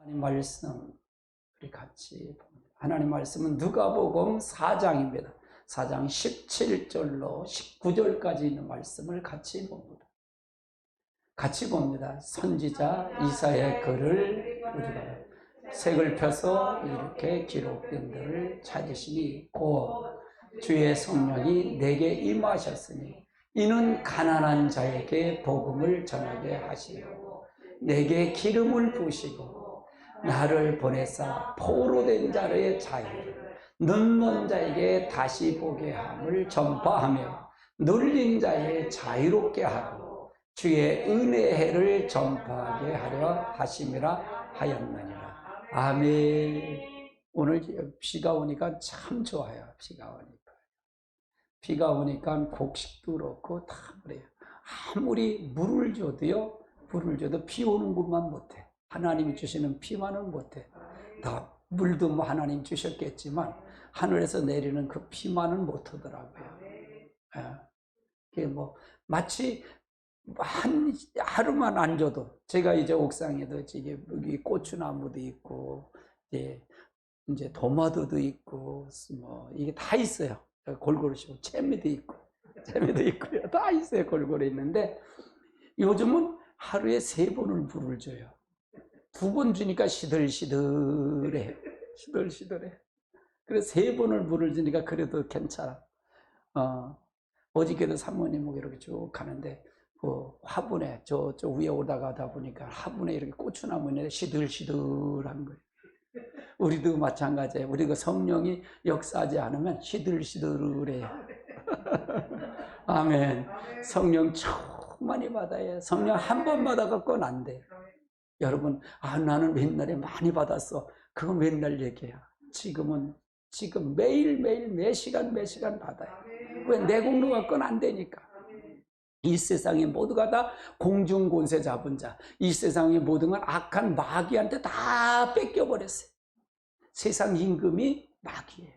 하나님 말씀 우리 같이 봅니다. 하나님 말씀은 누가복음 4장입니다. 4장 17절로 19절까지 있는 말씀을 같이 봅니다. 선지자 이사야의 글을 우리가 색을 펴서 이렇게 기록된 들을 찾으시니 곧 주의 성령이 내게 임하셨으니 이는 가난한 자에게 복음을 전하게 하시고 내게 기름을 부으시고 나를 보내사 포로된 자의 자유를 눈먼 자에게 다시 보게 함을 전파하며 눌린 자의 자유롭게 하고 주의 은혜의 해를 전파하게 하려 하심이라 하였느니라. 아멘. 오늘 비가 오니까 참 좋아요. 비가 오니까 곡식도 그렇고 다 그래요. 아무리 물을 줘도 비 오는 것만 못해. 하나님이 주시는 비만은 못해. 다 물도 뭐 하나님 주셨겠지만 하늘에서 내리는 그 비만은 못하더라고요. 그게 뭐 마치 하루만 안 줘도, 제가 이제 옥상에도 여기 고추나무도 있고 이제 도마도도 있고 뭐 이게 다 있어요. 골고루 심고 채미도 있고요. 다 있어요. 골고루 있는데 요즘은 하루에 3번을 물을 줘요. 2번 주니까 시들시들해. 그래서 3번을 물을 주니까 그래도 괜찮아. 어저께도 사모님하고 이렇게 쭉 가는데 그 화분에 저 위에 오다가다 보니까 화분에 이렇게 고추나무에 시들시들한 거예요. 우리도 마찬가지예요. 우리가 성령이 역사하지 않으면 시들시들해요. 아멘. 성령 많이 받아요. 성령 한 번 받아갖고는 안 돼요. 여러분, 나는 옛날에 많이 받았어. 그건 맨날 얘기야. 지금 매일매일 매 시간 받아요. 왜? 내 공로 갖고는 안 되니까. 이 세상의 모두가 다 공중권세 잡은 자, 이 세상의 모든 건 악한 마귀한테 다 뺏겨버렸어요. 세상 임금이 마귀예요.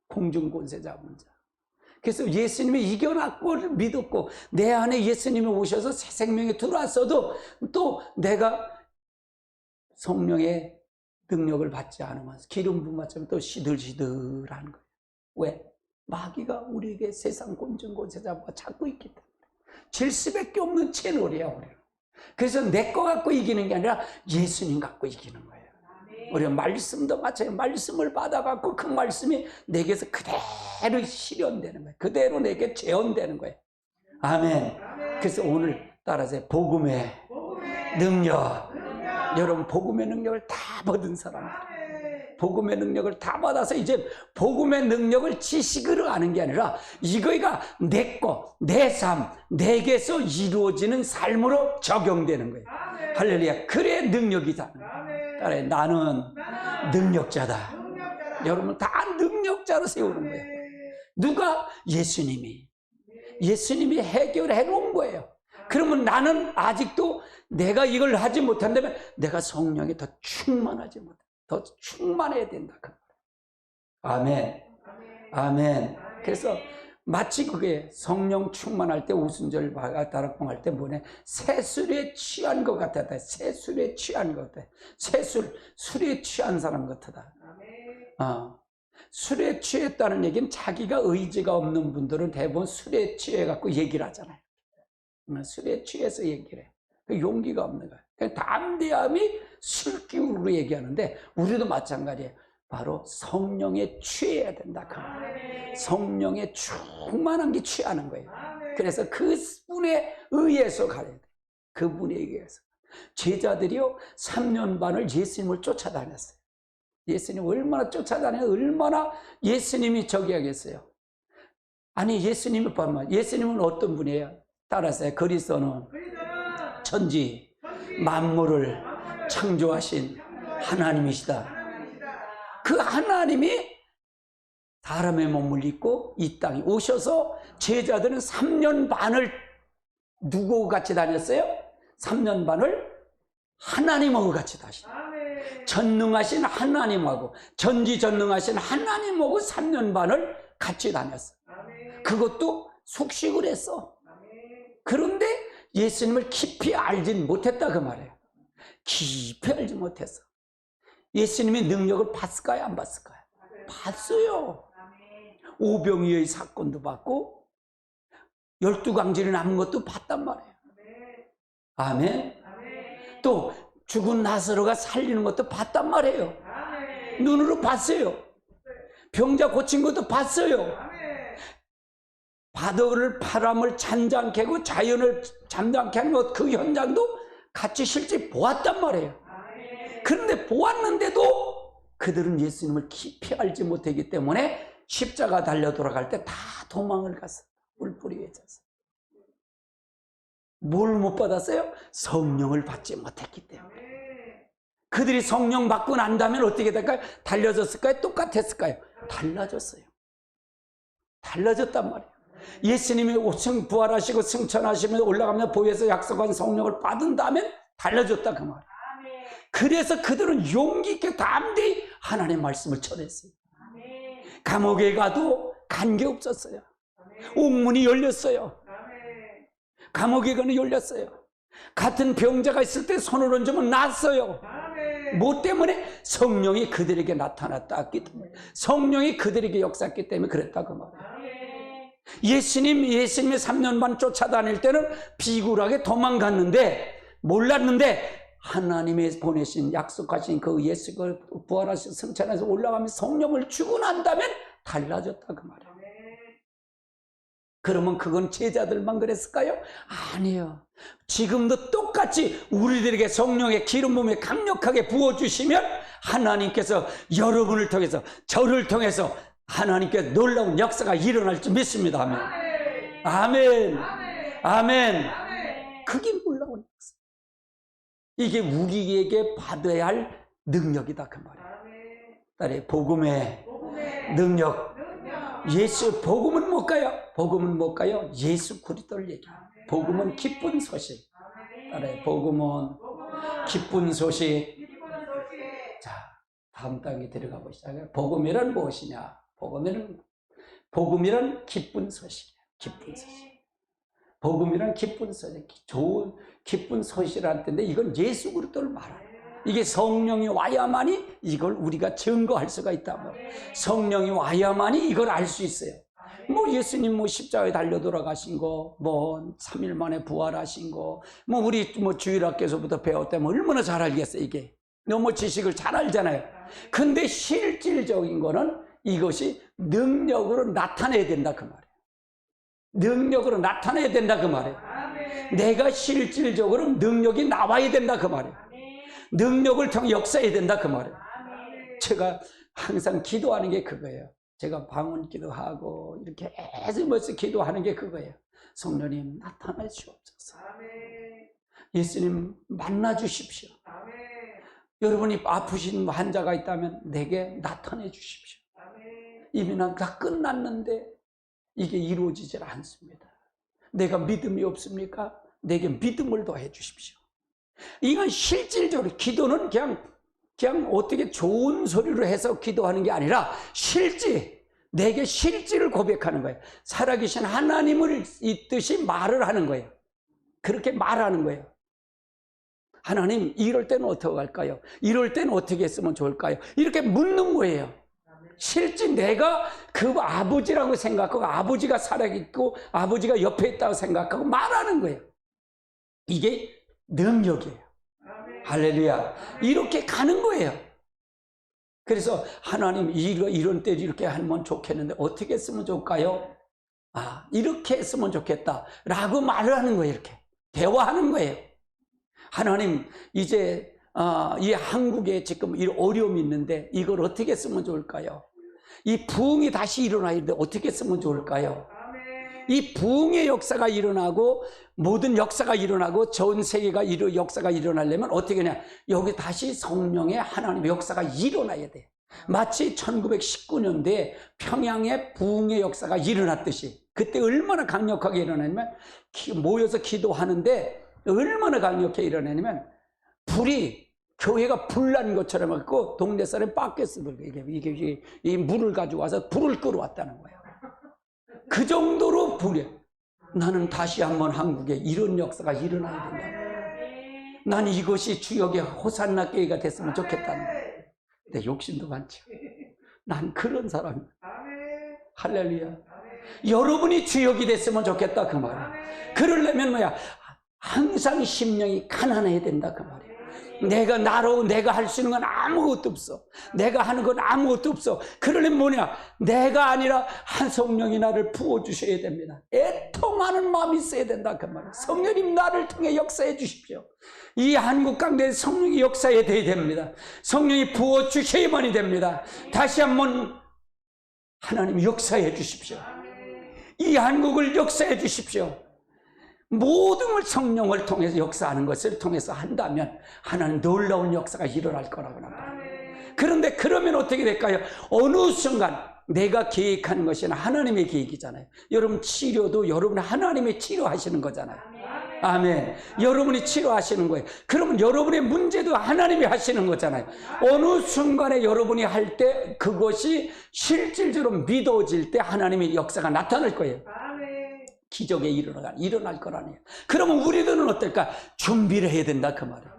공중권세 잡은 자. 그래서 예수님이 이겨놨고 믿었고 내 안에 예수님이 오셔서 새 생명에 들어왔어도 또 내가 성령의 능력을 받지 않으면, 기름 부음 받지 않으면 또 시들시들한 거예요. 왜? 마귀가 우리에게 세상 공중권세 잡아 잡고 있기 때문에. 질 수밖에 없는 채널이야 우리는. 그래서 내 거 갖고 이기는 게 아니라 예수님 갖고 이기는 거예요. 우리가 말씀도 마찬가지예요. 말씀을 받아갖고 그 말씀이 내게서 그대로 실현되는 거예요. 그대로 내게 재현되는 거예요. 아멘. 그래서 오늘 따라서 복음의 능력. 여러분, 복음의 능력을 다 받은 사람들, 복음의 능력을 다 받아서 이제 복음의 능력을 지식으로 아는 게 아니라 이거가 내 거, 내 삶, 내게서 이루어지는 삶으로 적용되는 거예요. 할렐루야. 그래 능력이다. 따라해. 나는 능력자다. 여러분 다 능력자로 세우는 거예요. 누가? 예수님이 해결해 놓은 거예요. 그러면 나는 아직도 내가 이걸 하지 못한다면 내가 성령이 더 충만하지 못해. 더 충만해야 된다. 아멘. 아멘. 그래서 마치 그게 성령 충만할 때 오순절 다락봉할 때 뭐냐, 새술에 취한 것 같았다. 새술에 취한 것 같아. 술에 취한 사람 같다. 술에 취했다는 얘기는 자기가 의지가 없는 분들은 대부분 술에 취해갖고 얘기를 하잖아요. 술에 취해서 얘기를 해. 용기가 없는 거야. 그러니까 담대함이 술기운으로 얘기하는데 우리도 마찬가지예요. 바로 성령에 취해야 된다. 성령에 충만한 게 취하는 거예요. 그래서 그분에 의해서 가야 돼. 그분에 의해서. 제자들이요 3년 반을 예수님을 쫓아다녔어요. 예수님 얼마나 쫓아다녀요? 얼마나 예수님이 저기 하겠어요? 아니 예수님은 어떤 분이에요? 따라서요. 그리스도는 천지 만물을 창조하신 하나님이시다. 그 하나님이 사람의 몸을 입고 이 땅에 오셔서 제자들은 3년 반을 누구하고 같이 다녔어요? 3년 반을 하나님하고 같이 다녔어요. 전능하신 하나님하고 전지전능하신 하나님하고 3년 반을 같이 다녔어요. 그것도 숙식을 했어. 그런데 예수님을 깊이 알진 못했다 그 말이에요. 깊이 알지 못했어. 예수님의 능력을 봤을까요? 안 봤을까요? 봤어요. 오병이어의 사건도 봤고 12광질이 남은 것도 봤단 말이에요. 아멘. 또 죽은 나사로가 살리는 것도 봤단 말이에요. 눈으로 봤어요. 병자 고친 것도 봤어요. 바람을 잠잠케 하고 자연을 잠잠케 하는 것, 그 현장도 같이 실제 보았단 말이에요. 그런데 보았는데도 그들은 예수님을 깊이 알지 못하기 때문에 십자가 달려 돌아갈 때 다 도망을 갔어요. 뿔뿔이 흩어서. 뭘 못 받았어요? 성령을 받지 못했기 때문에. 그들이 성령 받고 난다면 어떻게 될까요? 달라졌을까요? 똑같았을까요? 달라졌어요. 달라졌단 말이에요. 예수님이 부활하시고 승천하시면서 올라가면 보혜사 약속한 성령을 받은 다음에 달라졌다 그 말이에요. 그래서 그들은 용기 있게 담대히 하나님의 말씀을 전했어요. 감옥에 가도 관계없었어요. 옥문이 열렸어요. 감옥에 가는 열렸어요. 같은 병자가 있을 때 손을 얹으면 낫어요. 뭐 때문에? 성령이 그들에게 나타났기 때문에, 성령이 그들에게 역사했기 때문에 그랬다 그 말이에요. 예수님의 3년 반 쫓아다닐 때는 비굴하게 도망갔는데 몰랐는데 하나님의 보내신 약속하신 그 예수가 부활하신 승천해서 올라가면 성령을 주고 난다면 달라졌다 그 말이에요. 그러면 그건 제자들만 그랬을까요? 아니에요. 지금도 똑같이 우리들에게 성령의 기름 부음에 강력하게 부어주시면 하나님께서 여러분을 통해서, 저를 통해서 하나님께 놀라운 역사가 일어날 줄 믿습니다. 아멘. 아멘. 아멘. 그게 놀라운 역사. 이게 우리에게 받아야 할 능력이다 그 말이에요. 딸의 복음의 능력. 복음은 뭘까요? 복음은 뭘까요? 예수 그리스도를 얘기해요. 복음은 기쁜 소식. 딸의 복음은 기쁜 소식. 자, 다음 단계 들어가 보시죠. 복음이란 무엇이냐? 복음이란 기쁜 소식이에요. 기쁜 소식. 복음이란 기쁜 소식. 좋은 기쁜 소식이라는 텐데 이건 예수 그리스도를 말하는. 이게 성령이 와야만이 이걸 우리가 증거할 수가 있다. 성령이 와야만이 이걸 알 수 있어요. 예수님 십자가에 달려 돌아가신 거, 3일 만에 부활하신 거, 우리 주일학교에서부터 배웠다면 얼마나 잘 알겠어요, 이게. 너무 지식을 잘 알잖아요. 근데 실질적인 거는 이것이 능력으로 나타내야 된다, 그 말이에요. 능력으로 나타내야 된다, 그 말이에요. 내가 실질적으로 능력이 나와야 된다, 그 말이에요. 능력을 통해 역사해야 된다 그 말이에요. 제가 항상 기도하는 게 그거예요. 제가 방언 기도하고 이렇게 애쓰면서 기도하는 게 그거예요. 성령님 나타나 주옵소서. 예수님 만나 주십시오. 여러분이 아프신 환자가 있다면 내게 나타내 주십시오. 이미 다 끝났는데 이게 이루어지질 않습니다. 내가 믿음이 없습니까? 내게 믿음을 더해 주십시오. 이건 실질적으로 기도는 그냥 어떻게 좋은 소리로 해서 기도하는 게 아니라 내게 실질을 고백하는 거예요. 살아계신 하나님을 있듯이 말을 하는 거예요. 그렇게 말하는 거예요. 하나님, 이럴 때는 어떻게 할까요? 이럴 때는 어떻게 했으면 좋을까요? 이렇게 묻는 거예요. 실제 내가 그 아버지라고 생각하고 아버지가 살아있고 아버지가 옆에 있다고 생각하고 말하는 거예요. 이게 능력이에요. 할렐루야. 이렇게 가는 거예요. 그래서 하나님 이런 때 이렇게 하면 좋겠는데 어떻게 했으면 좋을까요? 이렇게 했으면 좋겠다 라고 말을 하는 거예요. 이렇게 대화하는 거예요. 하나님 이제 이 한국에 지금 이 어려움이 있는데 이걸 어떻게 했으면 좋을까요? 이 부흥이 다시 일어나야 되는데 어떻게 했으면 좋을까요? 이 부흥의 역사가 일어나고 모든 역사가 일어나고 전 세계가 역사가 일어나려면 어떻게 하냐? 여기 다시 성령의 하나님의 역사가 일어나야 돼. 마치 1919년도에 평양의 부흥의 역사가 일어났듯이 그때 얼마나 강력하게 일어나냐면 모여서 기도하는데 얼마나 강력하게 일어나냐면 불이 교회가 불난 것처럼 갖고 동네 사람이 빡겠어. 이게 이 물을 가지고 와서 불을 끌어왔다는 거예요. 그 정도로 불이에요. 나는 다시 한번 한국에 이런 역사가 일어나야 된다. 난 이것이 주역의 호산나 교회가 됐으면 좋겠다는 거예요. 내 욕심도 많죠. 난 그런 사람이야. 할렐루야. 여러분이 주역이 됐으면 좋겠다 그 말이야. 그러려면 뭐야? 항상 심령이 가난해야 된다 그 말이야. 내가 할 수 있는 건 아무것도 없어. 내가 하는 건 아무것도 없어. 그러려면 뭐냐? 내가 아니라 한 성령이 나를 부어주셔야 됩니다. 애통하는 마음이 있어야 된다 그 말이야. 성령님 나를 통해 역사해 주십시오. 이 한국 강대에 성령이 역사해 돼야 됩니다. 성령이 부어주셔야만이 됩니다. 다시 한번 하나님 역사해 주십시오. 이 한국을 역사해 주십시오. 모든 걸 성령을 통해서 역사하는 것을 통해서 한다면 하나님 놀라운 역사가 일어날 거라고 합니다. 그런데 그러면 어떻게 될까요? 어느 순간 내가 계획하는 것이 하나님의 계획이잖아요. 여러분 치료도 여러분 하나님이 치료하시는 거잖아요. 아멘. 여러분이 치료하시는 거예요. 그러면 여러분의 문제도 하나님이 하시는 거잖아요. 어느 순간에 여러분이 할 때 그것이 실질적으로 믿어질 때 하나님의 역사가 나타날 거예요. 기적이 일어날 거라네요. 그러면 우리들은 어떨까? 준비를 해야 된다 그 말이에요.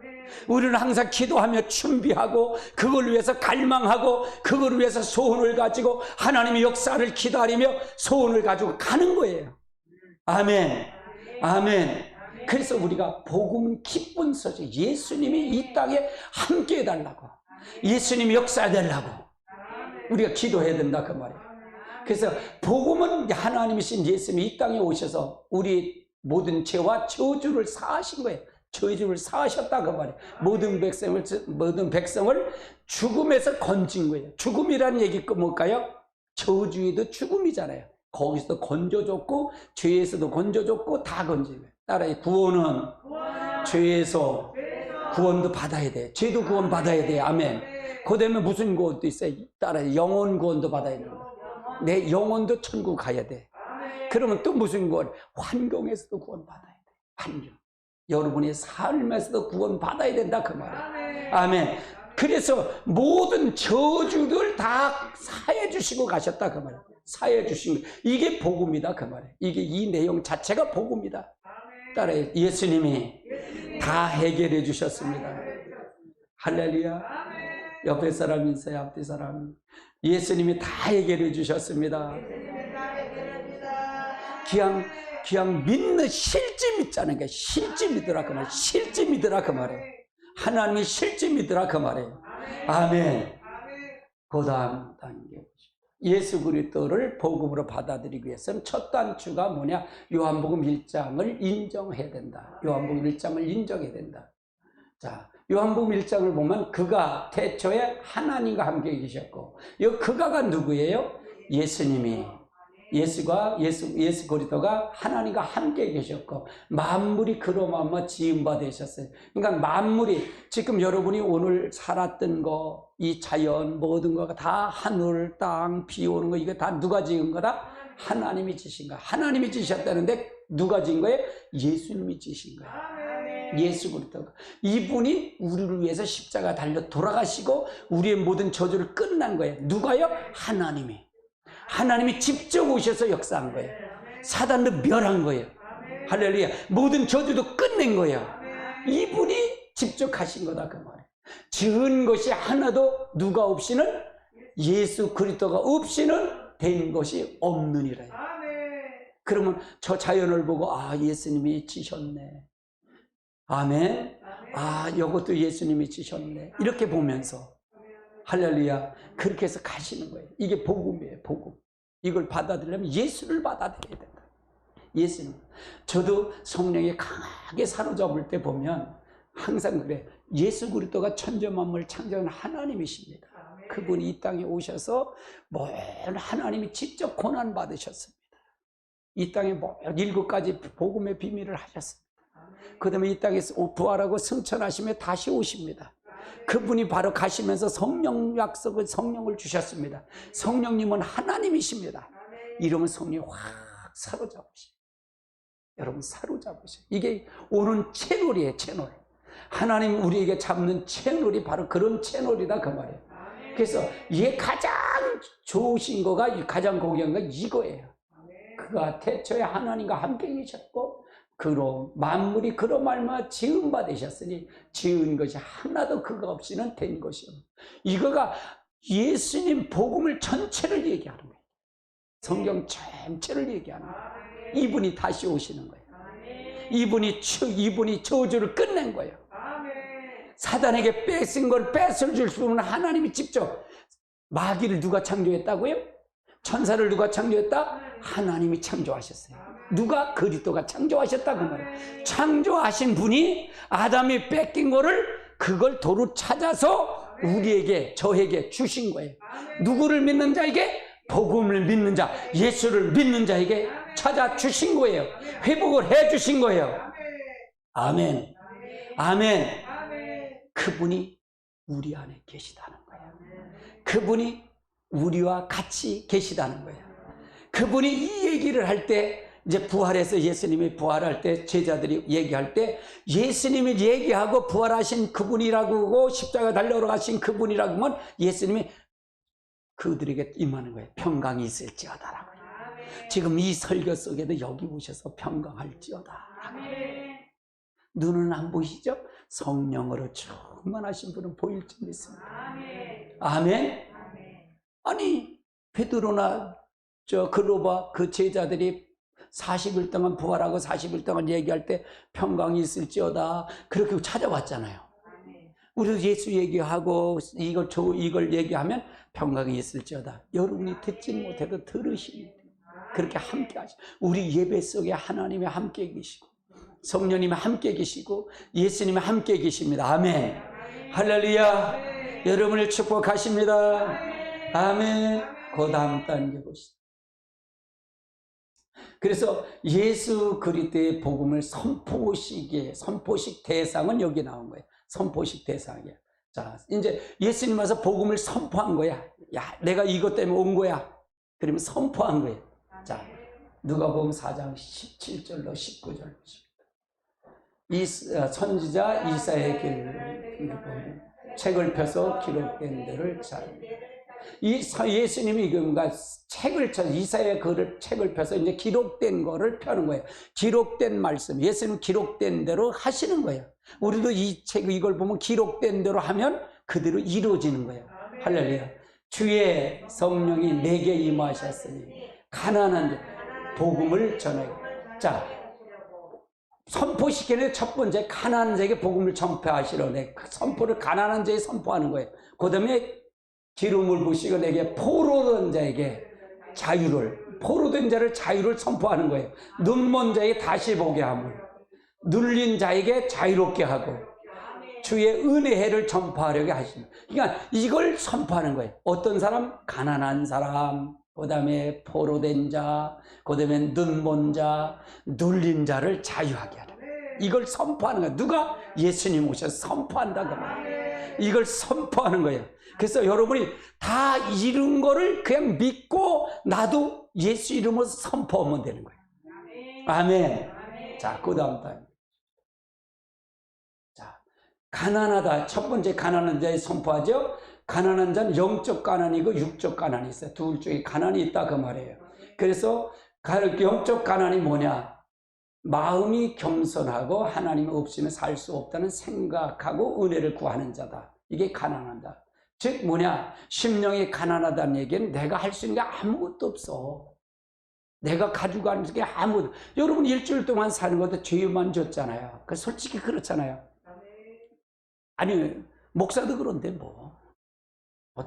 우리는 항상 기도하며 준비하고 그걸 위해서 갈망하고 그걸 위해서 소원을 가지고 하나님의 역사를 기다리며 소원을 가지고 가는 거예요. 아멘. 아멘. 그래서 우리가 복음 기쁜 소식, 예수님이 이 땅에 함께 해달라고, 예수님이 역사해달라고 우리가 기도해야 된다 그 말이에요. 그래서 복음은 하나님이신 예수님이 이 땅에 오셔서 우리 모든 죄와 저주를 사하신 거예요. 저주를 사하셨다 그 말이에요. 모든 백성을 죽음에서 건진 거예요. 죽음이라는 얘기가 뭘까요? 저주에도 죽음이잖아요. 거기서도 건져줬고 죄에서도 건져줬고 다 건진 거예요. 따라해. 구원은 죄에서 구원도 받아야 돼. 죄도 구원 받아야 돼. 아멘. 그 다음에 무슨 구원도 있어요? 따라해. 영혼 구원도 받아야 된다. 내 영혼도 천국 가야 돼. 그러면 또 무슨 구원? 환경에서도 구원 받아야 돼. 환경. 여러분의 삶에서도 구원 받아야 된다 그 말이에요. 아멘. 그래서 모든 저주들 다 사해 주시고 가셨다 그 말이에요. 사해 주신 거. 이게 복음이다 그 말이에요. 이게 이 내용 자체가 복음이다. 따라해. 예수님이 다 해결해 주셨습니다. 할렐루야. 옆에 사람 인사해. 앞에 사람. 예수님이 다 해결해 주셨습니다. 그냥 믿는 실제 믿자는 게 실제 믿으라 그 말이에요. 실제 믿으라 그 말이에요. 하나님이 실제 믿으라 그 말이에요. 아멘. 그 다음 단계 예수 그리스도를 복음으로 받아들이기 위해서는 첫 단추가 뭐냐? 요한복음 1장을 인정해야 된다. 요한복음 1장을 인정해야 된다. 자, 요한복음 1장을 보면 그가 태초에 하나님과 함께 계셨고, 이 그가가 누구예요? 예수님이, 예수 그리스도가 하나님과 함께 계셨고 만물이 그로 말미암아 지은 바 되셨어요. 그러니까 만물이 지금 여러분이 오늘 살았던 거, 이 자연 모든 거가 다 하늘, 땅, 비 오는 거 이거 다 누가 지은 거다? 하나님이 지신 거야. 하나님이 지셨다는데 누가 지은 거예요? 예수님이 지신 거예요. 예수 그리스도가 이분이 우리를 위해서 십자가 달려 돌아가시고 우리의 모든 저주를 끝난 거예요. 누가요? 하나님이 직접 오셔서 역사한 거예요. 사단도 멸한 거예요. 할렐루야. 모든 저주도 끝낸 거예요. 이분이 직접 하신 거다 그 말이에요. 지은 것이 하나도 누가 없이는, 예수 그리스도가 없이는 된 것이 없느니라. 그러면 저 자연을 보고 예수님이 지셨네. 아멘. 이것도 예수님이 지셨네. 이렇게 보면서 할렐루야. 그렇게 해서 가시는 거예요. 이게 복음이에요. 복음. 이걸 받아들이려면 예수를 받아들여야 된다. 예수님. 저도 성령에 강하게 사로잡을 때 보면 항상 그래. 예수 그리스도가 천지 만물 창조한 하나님이십니다. 그분이 이 땅에 오셔서 하나님이 직접 고난 받으셨습니다. 이 땅에 7가지 복음의 비밀을 하셨습니다. 그 다음에 이 땅에서 부활하고 승천하시며 다시 오십니다. 그분이 바로 가시면서 성령 약속을, 성령을 주셨습니다. 성령님은 하나님이십니다. 이러면 성령이 확 사로잡으셔요. 여러분 사로잡으셔요. 이게 오는 채널이에요. 채널. 하나님 우리에게 잡는 채널이 바로 그런 채널이다 그 말이에요. 그래서 이게 가장 좋으신 거가, 가장 고귀한 거 이거예요. 그가 태초에 하나님과 함께 계셨고 그로 만물이 그로 말미암아 지은 바 되셨으니 지은 것이 하나도 그가 없이는 된 것이요. 이거가 예수님 복음을 전체를 얘기하는 거예요. 성경 전체를 얘기하는 거예요. 이분이 다시 오시는 거예요. 이분이 저주를 끝낸 거예요. 사단에게 뺏은 걸 뺏을 수 없는 하나님이 직접. 마귀를 누가 창조했다고요? 천사를 누가 창조했다? 하나님이 창조하셨어요. 누가? 그리스도가 창조하셨다고 말해요. 창조하신 분이 아담이 뺏긴 거를 그걸 도로 찾아서 우리에게, 저에게 주신 거예요. 누구를 믿는 자에게? 복음을 믿는 자, 예수를 믿는 자에게 찾아 주신 거예요. 회복을 해 주신 거예요. 아멘. 아멘. 그분이 우리 안에 계시다는 거예요. 그분이 우리와 같이 계시다는 거예요. 그분이 이 얘기를 할 때, 이제 부활해서 예수님이 부활할 때 제자들이 얘기할 때 예수님이 얘기하고 부활하신 그분이라고 십자가 달려가신 그분이라고 하면 예수님이 그들에게 임하는 거예요. 평강이 있을지어다라고. 지금 이 설교 속에도 여기 오셔서 평강할지어다. 눈은 안 보이시죠? 성령으로 충만하신 분은 보일 줄 믿습니다. 아멘. 아니 베드로나 글로바 그 제자들이 40일 동안 부활하고 40일 동안 얘기할 때 평강이 있을지어다 그렇게 찾아왔잖아요. 우리도 예수 얘기하고 이걸 얘기하면 평강이 있을지어다. 여러분이 듣지 못해도 들으시니 그렇게 함께 하시고 우리 예배 속에 하나님이 함께 계시고 성령님이 함께 계시고 예수님이 함께 계십니다. 아멘. 할렐루야. 여러분을 축복하십니다. 아멘. 그 다음 단계 보시죠. 그래서 예수 그리스도의 복음을 선포식 대상은 여기 나온 거예요. 선포식 대상이에요. 자, 이제 예수님 와서 복음을 선포한 거야. 야, 내가 이것 때문에 온 거야. 그러면 선포한 거예요. 자, 누가복음 4장 17절로 19절 보십니다. 이 선지자 이사야의 책을 펴서 기록된 데를 찾습니다. 예수님이 뭔가 이사야의 글을 책을 펴서 이제 기록된 거를 펴는 거예요. 기록된 말씀, 예수님 기록된 대로 하시는 거예요. 우리도 이 책 이걸 보면 기록된 대로 하면 그대로 이루어지는 거예요. 할렐루야. 주의 성령이 내게 임하셨으니 가난한 복음을 전하게. 자, 선포시키는 첫 번째 가난한 자에게 복음을 전파하시러 선포를 가난한 자에게 선포하는 거예요. 그 다음에 기름을 부시고 내게 포로된 자에게 포로된 자를 자유를 선포하는 거예요. 눈먼 자에게 다시 보게 함을, 눌린 자에게 자유롭게 하고 주의 은혜를 전파하려게 하십니다. 그러니까 이걸 선포하는 거예요. 어떤 사람? 가난한 사람, 그 다음에 포로된 자, 그 다음에 눈먼 자, 눌린 자를 자유하게 하라. 이걸 선포하는 거예요. 누가? 예수님 오셔서 선포한다고 말이에요. 이걸 선포하는 거예요. 그래서 여러분이 다 이룬 거를 그냥 믿고 나도 예수 이름으로 선포하면 되는 거예요. 아멘. 자, 그 다음 단. 자, 가난하다. 첫 번째 가난한 자에 선포하죠. 가난한 자는 영적 가난이고 육적 가난이 있어요. 둘 중에 가난이 있다 그 말이에요. 그래서 영적 가난이 뭐냐? 마음이 겸손하고 하나님 없이는 살 수 없다는 생각하고 은혜를 구하는 자다. 이게 가난한 자. 즉 뭐냐? 심령이 가난하다는 얘기는 내가 할 수 있는 게 아무것도 없어. 내가 가지고 가는 게 아무것도. 여러분 일주일 동안 사는 것도 죄만 줬잖아요. 솔직히 그렇잖아요. 아니 목사도 그런데 뭐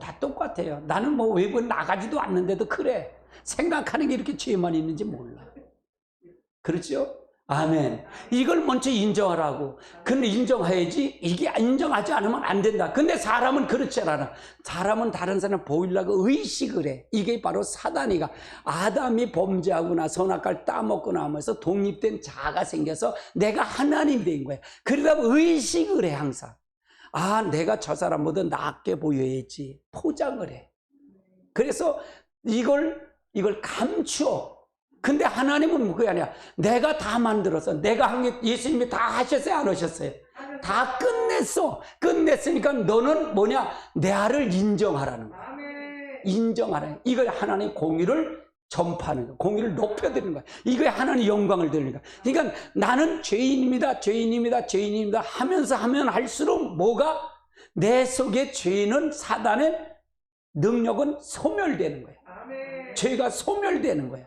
다 똑같아요. 나는 뭐 외부에 나가지도 않는데도 그래. 생각하는 게 이렇게 죄만 있는지 몰라. 그렇죠? 아멘. 이걸 먼저 인정하라고. 근데 인정해야지. 이게 인정하지 않으면 안 된다. 근데 사람은 그렇지 않아. 사람은 다른 사람 보이려고 의식을 해. 이게 바로 사단이가 아담이 범죄하고 나서 선악과를 따먹고 나면서 독립된 자아가 생겨서 내가 하나님 된 거야. 그러다 보면 의식을 해 항상. 아, 내가 저 사람보다 낫게 보여야지. 포장을 해. 그래서 이걸 감추어. 근데 하나님은 그게 아니야. 내가 다 만들어서 내가 한 게 예수님이 다 하셨어요? 안 하셨어요? 다 끝냈어. 끝냈으니까 너는 뭐냐? 내 아를 인정하라는 거야. 인정하라. 이걸 하나님 공의를 전파하는 거야. 공의를 높여드리는 거야. 이거에 하나님 영광을 돌리는 거야. 그러니까 나는 죄인입니다, 죄인입니다, 죄인입니다 하면서 하면 할수록 뭐가? 내 속에 죄는 사단의 능력은 소멸되는 거야. 죄가 소멸되는 거야.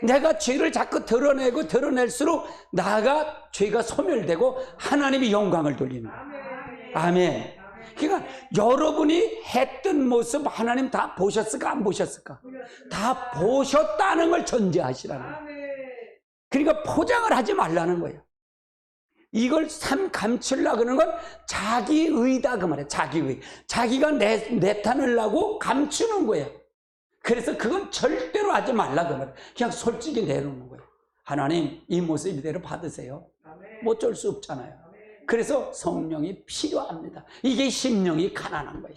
내가 죄를 자꾸 드러내고 드러낼수록 나가 죄가 소멸되고 하나님이 영광을 돌리는 거야. 아멘. 그러니까 여러분이 했던 모습 하나님 다 보셨을까 안 보셨을까? 다 보셨다는 걸 전제하시라는 거예요. 그러니까 포장을 하지 말라는 거예요. 이걸 감추려고 하는 건 자기의다 그 말이에요. 자기의. 자기가 내탄하려고 감추는 거예요. 그래서 그건 절대로 하지 말라 그 말이에요. 그냥 솔직히 내놓는 거예요. 하나님 이 모습 이대로 받으세요. 뭐 어쩔 수 없잖아요. 그래서 성령이 필요합니다. 이게 심령이 가난한 거예요.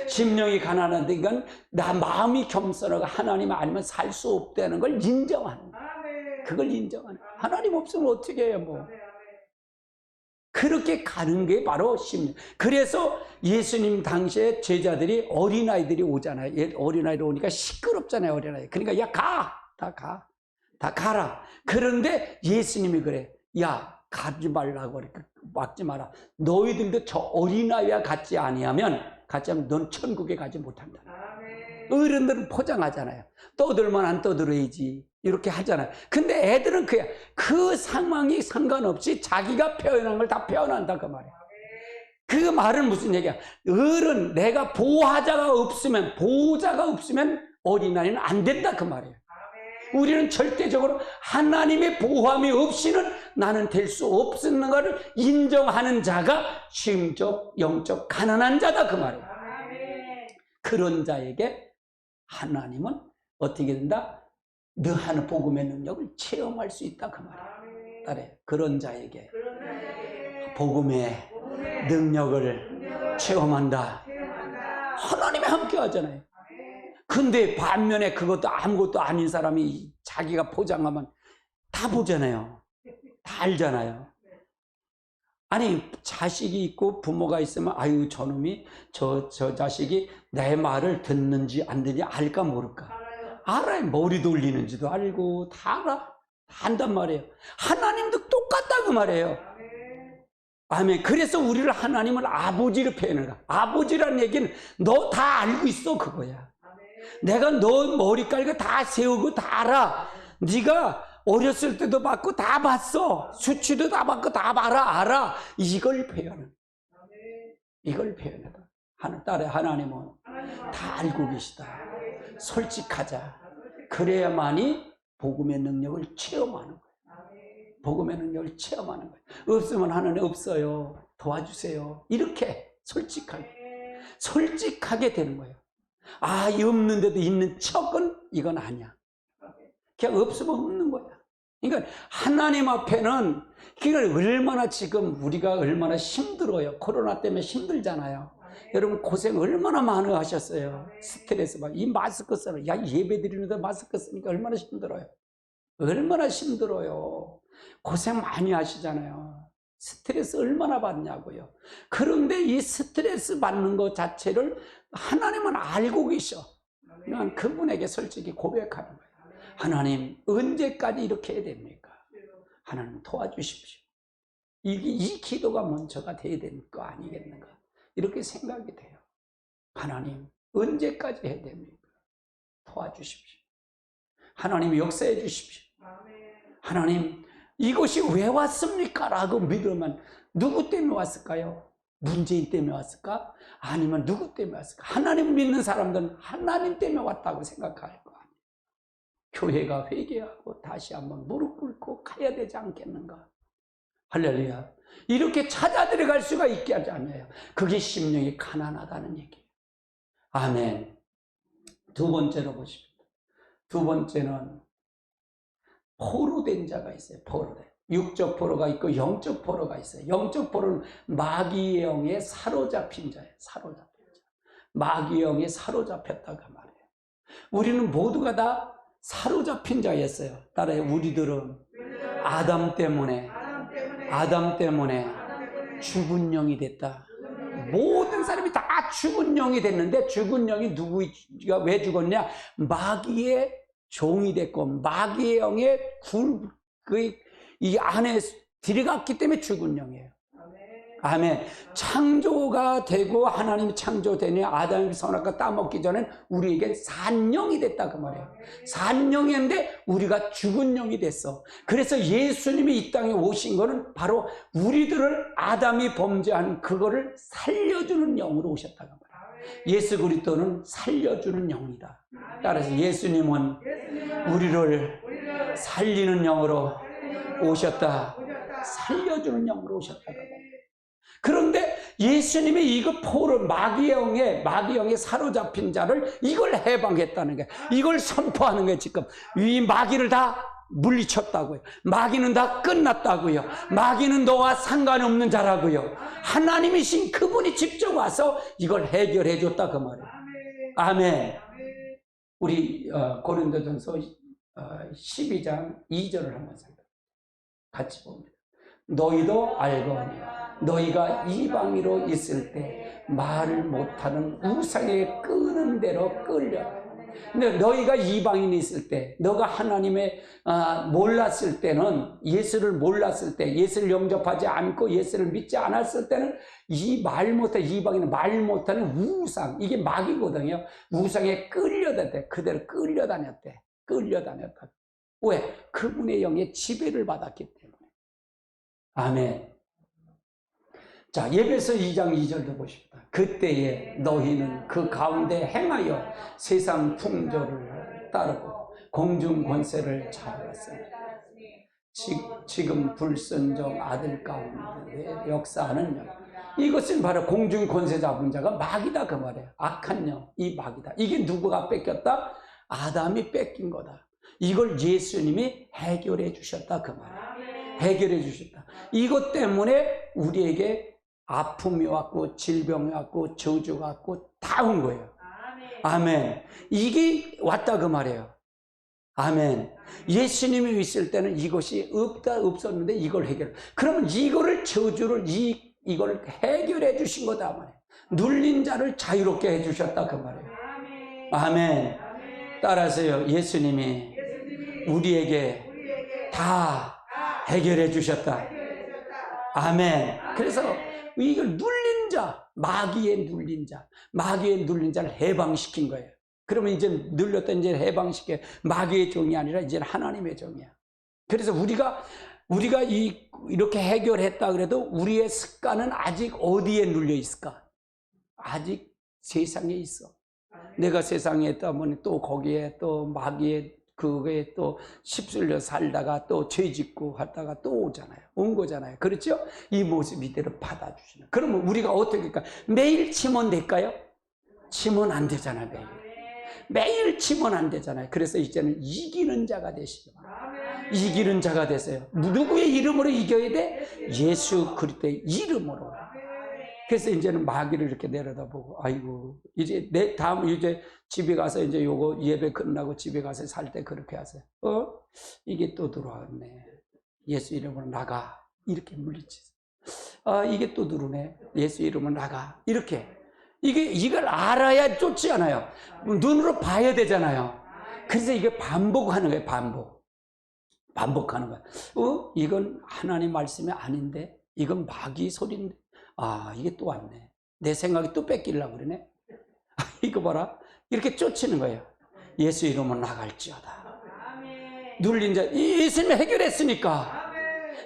심령이 가난한데 이건 나 마음이 겸손하고 하나님 아니면 살 수 없다는 걸 인정하는 거예요. 그걸 인정하는 거예요. 하나님 없으면 어떻게 해요 뭐. 그렇게 가는 게 바로 심령. 그래서 예수님 당시에 제자들이 어린아이들이 오잖아요. 어린아이들 오니까 시끄럽잖아요. 어린아이. 그러니까 야 다 가라. 그런데 예수님이 그래. 야 가지 말라고 막지 마라. 너희들도 저 어린아이와 같지 하면 넌 천국에 가지 못한다. 어른들은 포장하잖아요. 떠들면 안 떠들어야지 이렇게 하잖아요. 근데 애들은 그 상황이 상관없이 자기가 표현한 걸 다 표현한다 그 말이에요. 그 말은 무슨 얘기야? 어른, 내가 보호자가 없으면 어린아이는 안 된다 그 말이에요. 우리는 절대적으로 하나님의 보호함이 없이는 나는 될 수 없는 것을 인정하는 자가 심적, 영적 가난한 자다 그 말이에요. 그런 자에게 하나님은 어떻게 된다? 너 하는 복음의 능력을 체험할 수 있다 그 말이에요. 그런 자에게 복음의 능력을 체험한다. 하나님이 함께 하잖아요. 근데 반면에 그것도 아무것도 아닌 사람이 자기가 포장하면 다 보잖아요. 다 알잖아요. 아니 자식이 있고 부모가 있으면 아유 저놈이 저 자식이 내 말을 듣는지 안 듣는지 알까 모를까? 알아요. 머리 돌리는지도 알고 다 알아. 다 안단 말이에요. 하나님도 똑같다 그 말이에요. 아멘. 그래서 우리를 하나님을 아버지로 표현을 해. 아버지라는 얘기는 너 다 알고 있어 그거야. 내가 너 머리깔고 다 세우고 다 알아. 네가 어렸을 때도 봤고 다 봤어. 수치도 다 봤고 다 알아. 이걸 표현해. 이걸 표현해다. 딸의 하나님은 다 알고 계시다. 솔직하자. 그래야만이 복음의 능력을 체험하는 거예요. 복음의 능력을 체험하는 거예요. 없으면 하나님 없어요. 도와주세요. 이렇게 솔직하게 되는 거예요. 아, 없는데도 있는 척은 이건 아니야. 그냥 없으면 없는 거야. 그러니까 하나님 앞에는 그걸 얼마나 지금 우리가 얼마나 힘들어요. 코로나 때문에 힘들잖아요. 여러분 고생 얼마나 많이 하셨어요. 스트레스 막 이 마스크 쓰는 야 예배 드리는데 마스크 쓰니까 얼마나 힘들어요. 얼마나 힘들어요. 고생 많이 하시잖아요. 스트레스 얼마나 받냐고요. 그런데 이 스트레스 받는 것 자체를 하나님은 알고 계셔. 그냥 그분에게 솔직히 고백하는 거예요. 하나님 언제까지 이렇게 해야 됩니까? 하나님 도와주십시오. 이 기도가 먼저가 돼야 되는 거 아니겠는가? 이렇게 생각이 돼요. 하나님 언제까지 해야 됩니까? 도와주십시오. 하나님 역사해 주십시오. 하나님 이것이 왜 왔습니까? 라고 믿으면 누구 때문에 왔을까요? 문재인 때문에 왔을까? 아니면 누구 때문에 왔을까? 하나님 믿는 사람들은 하나님 때문에 왔다고 생각할 거 아니에요. 교회가 회개하고 다시 한번 무릎 꿇고 가야 되지 않겠는가? 할렐루야. 이렇게 찾아 들어갈 수가 있게 하잖아요. 그게 심령이 가난하다는 얘기예요. 아멘. 두 번째로 보십시오. 두 번째는 포로된 자가 있어요. 포로된. 육적 포로가 있고 영적 포로가 있어요. 영적 포로는 마귀의 영에 사로잡힌 자예요. 사로잡힌 자. 마귀의 영에 사로잡혔다가 말이에요. 우리는 모두가 다 사로잡힌 자였어요. 따라요. 우리들은 아담 때문에 죽은 영이 됐다. 모든 사람이 다 죽은 영이 됐는데 죽은 영이 누구가 왜 죽었냐? 마귀의 종이 됐고 마귀의 영에 이 안에 들어갔기 때문에 죽은 영이에요. 아멘. 창조가 되고 하나님이 창조되니 아담이 선악과 따먹기 전엔 우리에겐 산영이 됐다 그 말이에요. 산영이었는데 우리가 죽은 영이 됐어. 그래서 예수님이 이 땅에 오신 거는 바로 우리들을 아담이 범죄한 그거를 살려주는 영으로 오셨다고 말이에요. 예수 그리스도는 살려주는 영이다. 따라서 예수님은 우리를 살리는 영으로 오셨다. 살려주는 영으로 오셨다고 말이에요. 그런데 예수님이 이거 마귀의 영에 사로잡힌 자를 이걸 해방했다는 거예요. 이걸 선포하는 거예요. 지금 이 마귀를 다 물리쳤다고요. 마귀는 다 끝났다고요. 마귀는 너와 상관없는 자라고요. 하나님이신 그분이 직접 와서 이걸 해결해 줬다 그 말이에요. 아멘. 우리 고린도전서 12장 2절을 한번 같이 봅니다. 너희도 알거니와 너희가 이방인으로 있을 때 말을 못하는 우상에 끄는 대로 끌려. 근데 너희가 이방인이 있을 때, 너가 하나님의 몰랐을 때는, 예수를 몰랐을 때, 예수를 영접하지 않고 예수를 믿지 않았을 때는 이 이방인은 말 못하는 우상, 이게 마귀거든요. 우상에 끌려다녔대. 그대로 끌려다녔대. 끌려다녔다. 왜? 그분의 영의 지배를 받았기 때문에. 아멘. 자, 에베소 2장 2절도 보십시다. 그때에 너희는 그 가운데 행하여 세상 풍조를 따르고 공중 권세를 잡았으니 지금 불순종 아들 가운데 역사하는 영. 이것은 바로 공중 권세 잡은 자가 마귀다 그 말이에요. 악한 영, 이 마귀다. 이게 누구가 뺏겼다? 아담이 뺏긴 거다. 이걸 예수님이 해결해 주셨다 그 말이에요. 해결해 주셨다. 이것 때문에 우리에게 아픔이 왔고 질병이 왔고 저주가 왔고 다 온 거예요. 아멘. 이게 왔다 그 말이에요. 아멘. 예수님이 있을 때는 이것이 없었는데 이걸 그러면 이거를 저주를 이걸 해결해 주신 거다 말이에요. 눌린 자를 자유롭게 해 주셨다 그 말이에요. 아멘. 따라서요, 예수님이 우리에게 다 해결해 주셨다. 아멘. 그래서 이걸 눌린 자, 마귀에 눌린 자를 해방시킨 거예요. 그러면 이제 눌렸다 이제 해방시켜. 마귀의 종이 아니라 이제 하나님의 종이야. 그래서 우리가 이렇게 해결했다 그래도 우리의 습관은 아직 어디에 눌려 있을까? 아직 세상에 있어. 내가 세상에 있다 보니 또 거기에 또 마귀의 그거에 또 휩쓸려 살다가 또 죄 짓고 하다가 또 온 거잖아요. 그렇죠? 이 모습 이대로 받아주시는. 그러면 우리가 어떻게 할까? 매일 치면 될까요? 치면 안 되잖아요. 매일 치면 안 되잖아요. 그래서 이제는 이기는 자가 되시죠. 이기는 자가 되세요. 누구의 이름으로 이겨야 돼? 예수 그리스도의 이름으로. 그래서 이제는 마귀를 이렇게 내려다보고, 아이고, 이제 이제 집에 가서 이제 요거 예배 끝나고 집에 가서 살 때 그렇게 하세요. 이게 또 들어왔네. 예수 이름으로 나가. 이렇게 물리치세요. 이게 또 들어오네. 예수 이름으로 나가. 이렇게. 이걸 알아야 쫓지 않아요. 눈으로 봐야 되잖아요. 그래서 이게 반복하는 거예요, 반복하는 거예요. 이건 하나님 말씀이 아닌데, 이건 마귀 소리인데. 이게 또 왔네. 내 생각이 또 뺏기려고 그러네. 이거 봐라. 이렇게 쫓이는 거예요. 예수 이름으로 나갈지어다. 눌린 자, 예수님이 해결했으니까.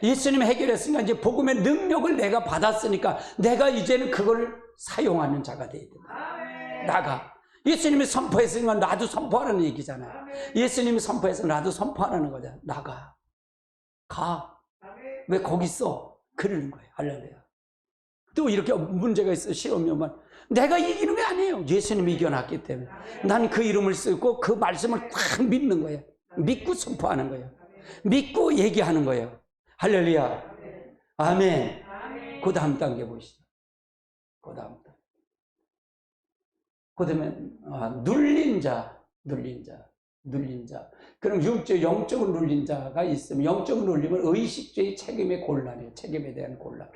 예수님이 해결했으니까 이제 복음의 능력을 내가 받았으니까 내가 이제는 그걸 사용하는 자가 돼야 된다. 나가. 예수님이 선포했으니까 나도 선포하라는 얘기잖아요. 예수님이 선포해서 나도 선포하라는 거잖아요. 나가. 가. 왜 거기 있어? 그러는 거예요. 할렐루야. 또 이렇게 문제가 있어. 시험이 오면 내가 이기는 게 아니에요. 예수님이 이겨놨기 때문에. 난 그 이름을 쓰고 그 말씀을 꽉 믿는 거예요. 믿고 선포하는 거예요. 믿고 얘기하는 거예요. 할렐루야. 아멘. 그 다음 단계 보시죠. 그 다음 단계. 그 다음에 눌린 자. 그럼 영적으로 눌린 자가 있으면, 영적으로 눌리면 의식주의 책임의 곤란이에요. 책임에 대한 곤란.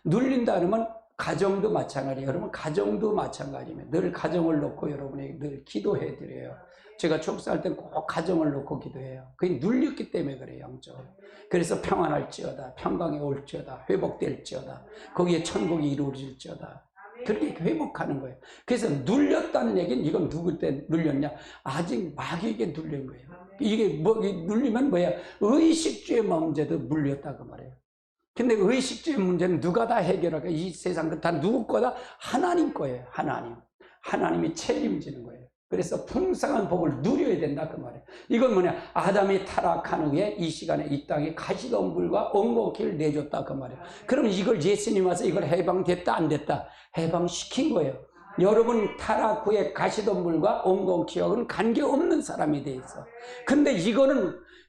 눌린다 그러면 가정도 마찬가지예요. 여러분 가정도 마찬가지입니다. 늘 가정을 놓고 여러분이 늘 기도해 드려요. 제가 촉사할 땐 꼭 가정을 놓고 기도해요. 그게 눌렸기 때문에 그래요. 영적으로. 그래서 평안할지어다, 평강이 올지어다, 회복될지어다, 거기에 천국이 이루어질지어다. 그렇게 회복하는 거예요. 그래서 눌렸다는 얘기는 이건 누구 때 눌렸냐? 아직 마귀에게 눌린 거예요. 이게 뭐 눌리면 뭐야? 의식주의 문제도 눌렸다 그 말이에요. 근데 의식주의 문제는 누가 다 해결할까? 이 세상 다 누구 거다? 하나님 거예요. 하나님이 책임지는 거예요. 그래서 풍성한 복을 누려야 된다 그 말이에요. 이건 뭐냐? 아담이 타락한 후에 이 시간에 이 땅에 가시덤불과 엉겅퀴를 내줬다 그 말이에요. 그럼 이걸 예수님 와서 이걸 해방됐다 안 됐다? 해방시킨 거예요. 여러분 타락 후에 가시덤불과 엉겅퀴하고는 관계없는 사람이 돼 있어.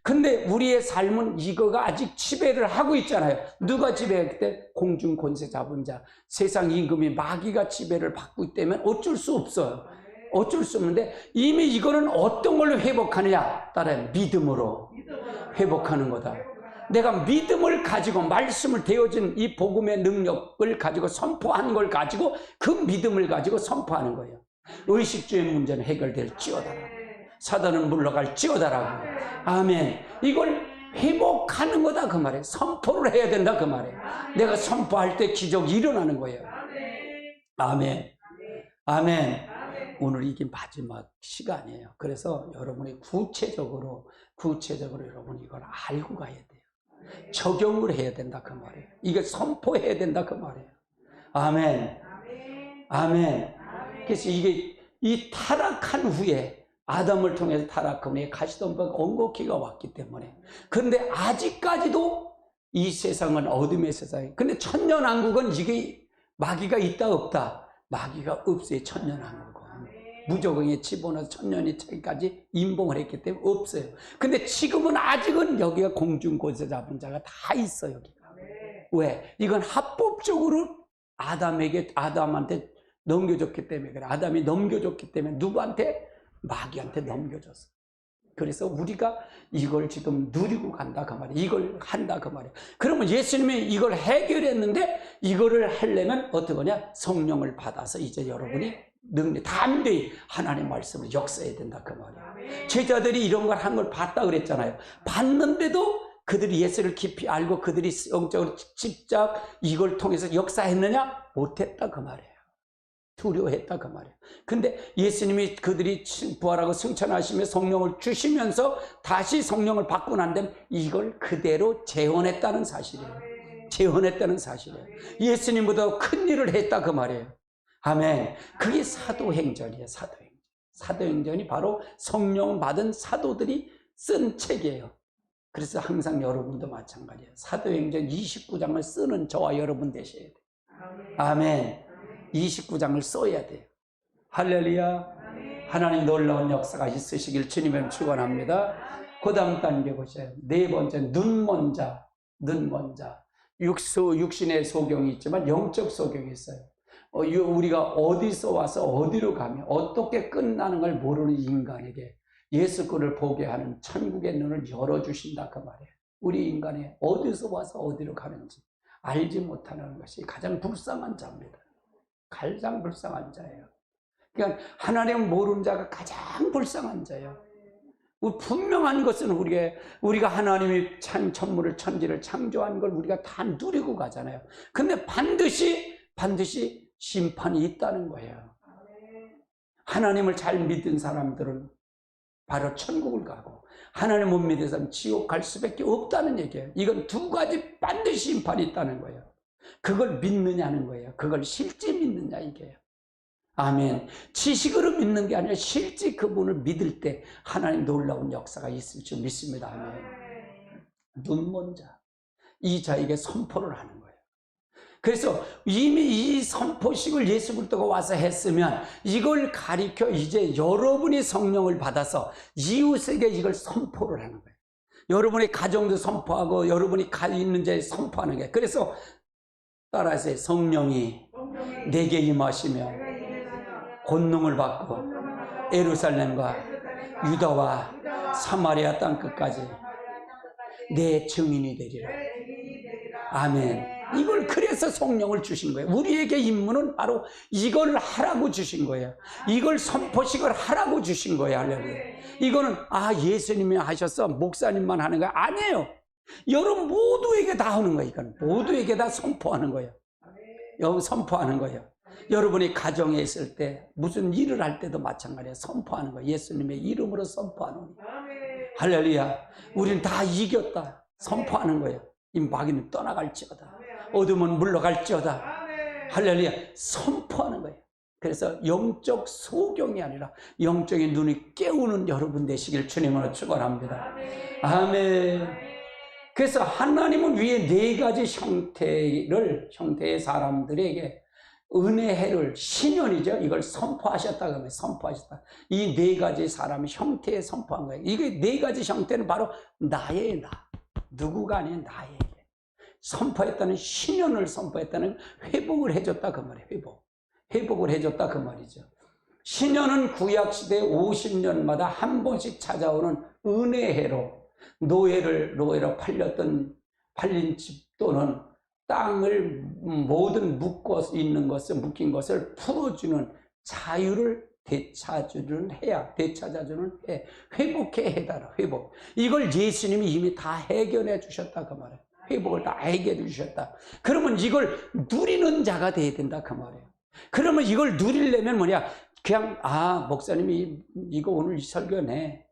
근데 우리의 삶은 이거가 아직 지배를 하고 있잖아요. 누가 지배할 때? 공중 권세 잡은 자, 세상 임금이 마귀가 지배를 받고 있다면 어쩔 수 없어요. 어쩔 수 없는데 이미 이거는 어떤 걸로 회복하느냐? 따라 믿음으로 회복하는 거다. 내가 믿음을 가지고 말씀을 되어진 이 복음의 능력을 가지고 선포한 걸 가지고 그 믿음을 가지고 선포하는 거예요. 의식주의 문제는 해결될지어다라고. 사단은 물러갈지어다라고. 아멘. 이걸 회복하는 거다 그 말이에요. 선포를 해야 된다 그 말이에요. 내가 선포할 때 기적이 일어나는 거예요. 아멘. 아멘. 오늘 이게 마지막 시간이에요. 그래서 여러분이 구체적으로 여러분 이걸 알고 가야 돼요. 적용을 해야 된다 그 말이에요. 이게 선포해야 된다 그 말이에요. 아멘. 아멘. 그래서 이게 이 타락한 후에 아담을 통해서 타락한 후에 가시덤불과 엉겅퀴가 왔기 때문에 그런데 아직까지도 이 세상은 어둠의 세상이에요. 근데 천년왕국은 이게 마귀가 있다 없다? 마귀가 없어요. 천년왕국은 무조건에 집어넣어서 천년이 차기까지 임봉을 했기 때문에 없어요. 근데 지금은 아직은 여기가 공중 권세 잡은 자가 다 있어요. 여기가. 왜? 이건 합법적으로 아담한테 넘겨줬기 때문에 그래. 아담이 넘겨줬기 때문에 누구한테? 마귀한테 넘겨줬어. 그래서 우리가 이걸 지금 누리고 간다 그 말이에요. 이걸 한다 그 말이에요. 그러면 예수님이 이걸 해결했는데 이거를 하려면 어떻게 하냐? 성령을 받아서 이제 여러분이 담대히 하나님의 말씀을 역사해야 된다 그 말이에요. 제자들이 이런 걸 한 걸 봤다 그랬잖아요. 봤는데도 그들이 예수를 깊이 알고 그들이 영적으로 직접 이걸 통해서 역사했느냐? 못했다 그 말이에요. 두려워했다 그 말이에요. 근데 예수님이 그들이 부활하고 승천하시며 성령을 주시면서 다시 성령을 받고 난 다음에 이걸 그대로 재현했다는 사실이에요. 재현했다는 사실이에요. 예수님보다 큰 일을 했다 그 말이에요. 아멘. 그게 사도행전이에요. 사도행전. 사도행전이 바로 성령 받은 사도들이 쓴 책이에요. 그래서 항상 여러분도 마찬가지예요. 사도행전 29장을 쓰는 저와 여러분 되셔야 돼요. 아멘. 29장을 써야 돼요. 할렐루야. 하나님 놀라운 역사가 있으시길 주님을 축원합니다. 그 다음 단계 보세요. 네 번째, 눈먼 자. 육신의 소경이 있지만 영적 소경이 있어요. 우리가 어디서 와서 어디로 가며 어떻게 끝나는 걸 모르는 인간에게 예수 꼴을 보게 하는 천국의 눈을 열어주신다 그 말이에요. 우리 인간이 어디서 와서 어디로 가는지 알지 못하는 것이 가장 불쌍한 자입니다. 가장 불쌍한 자예요. 그러니까 하나님 모르는 자가 가장 불쌍한 자예요. 분명한 것은 우리가 하나님이 천물을 천지를 창조한 걸 우리가 다 누리고 가잖아요. 근데 반드시 심판이 있다는 거예요. 하나님을 잘 믿은 사람들은 바로 천국을 가고 하나님 못 믿는 사람은 지옥 갈 수밖에 없다는 얘기예요. 이건 두 가지 반드시 심판이 있다는 거예요. 그걸 믿느냐는 거예요. 그걸 실제 믿느냐 이게요. 아멘. 지식으로 믿는 게 아니라 실제 그분을 믿을 때 하나님 놀라운 역사가 있을 줄 믿습니다. 아멘. 눈먼 자. 이 자에게 선포를 하는 거예요. 그래서 이미 이 선포식을 예수 그리스도가 와서 했으면 이걸 가리켜 이제 여러분이 성령을 받아서 이웃에게 이걸 선포를 하는 거예요. 여러분의 가정도 선포하고 여러분이 가 있는 자에 선포하는 거예요. 그래서 따라서 성령이 내게 임하시며 권능을 받고 예루살렘과 유다와 사마리아 땅 끝까지 내 증인이 되리라. 아멘. 이걸 그래서 성령을 주신 거예요. 우리에게 임무는 바로 이걸 하라고 주신 거예요. 이걸 선포식을 하라고 주신 거예요. 할렐루야. 이거는 예수님이 하셔서 목사님만 하는 거야. 아니에요. 여러분 모두에게 다 하는 거예요. 이건 모두에게 다 선포하는 거예요. 선포하는 거예요. 여러분이 가정에 있을 때 무슨 일을 할 때도 마찬가지예요. 선포하는 거예요. 예수님의 이름으로 선포하는 거예요. 할렐루야. 우리는 다 이겼다. 선포하는 거예요. 이 마귀는 떠나갈지어다. 어둠은 물러갈지어다. 할렐루야. 선포하는 거예요. 그래서 영적 소경이 아니라 영적인 눈이 깨우는 여러분 되시길 주님으로 축원합니다. 아멘. 그래서 하나님은 위에 네 가지 형태의 사람들에게 은혜를 신현이죠. 이걸 선포하셨다고 하면 선포하셨다. 이 네 가지 사람의 형태에 선포한 거예요. 이게 네 가지 형태는 바로 나의 나. 누구가 아닌 나에게. 선포했다는 신현을 선포했다는 회복을 해줬다 그 말이에요. 회복을 해줬다 그 말이죠. 신현은 구약시대 50년마다 한 번씩 찾아오는 은혜해로 노예로 팔린 집 또는 땅을 모든 묶인 것을 풀어주는 자유를 되찾아주는 해. 회복해 해달라. 회복. 이걸 예수님이 이미 다 해결해 주셨다 그 말이에요. 회복을 다 해결해 주셨다. 그러면 이걸 누리는 자가 돼야 된다 그 말이에요. 그러면 이걸 누리려면 뭐냐? 그냥 목사님이 이거 오늘 설교네.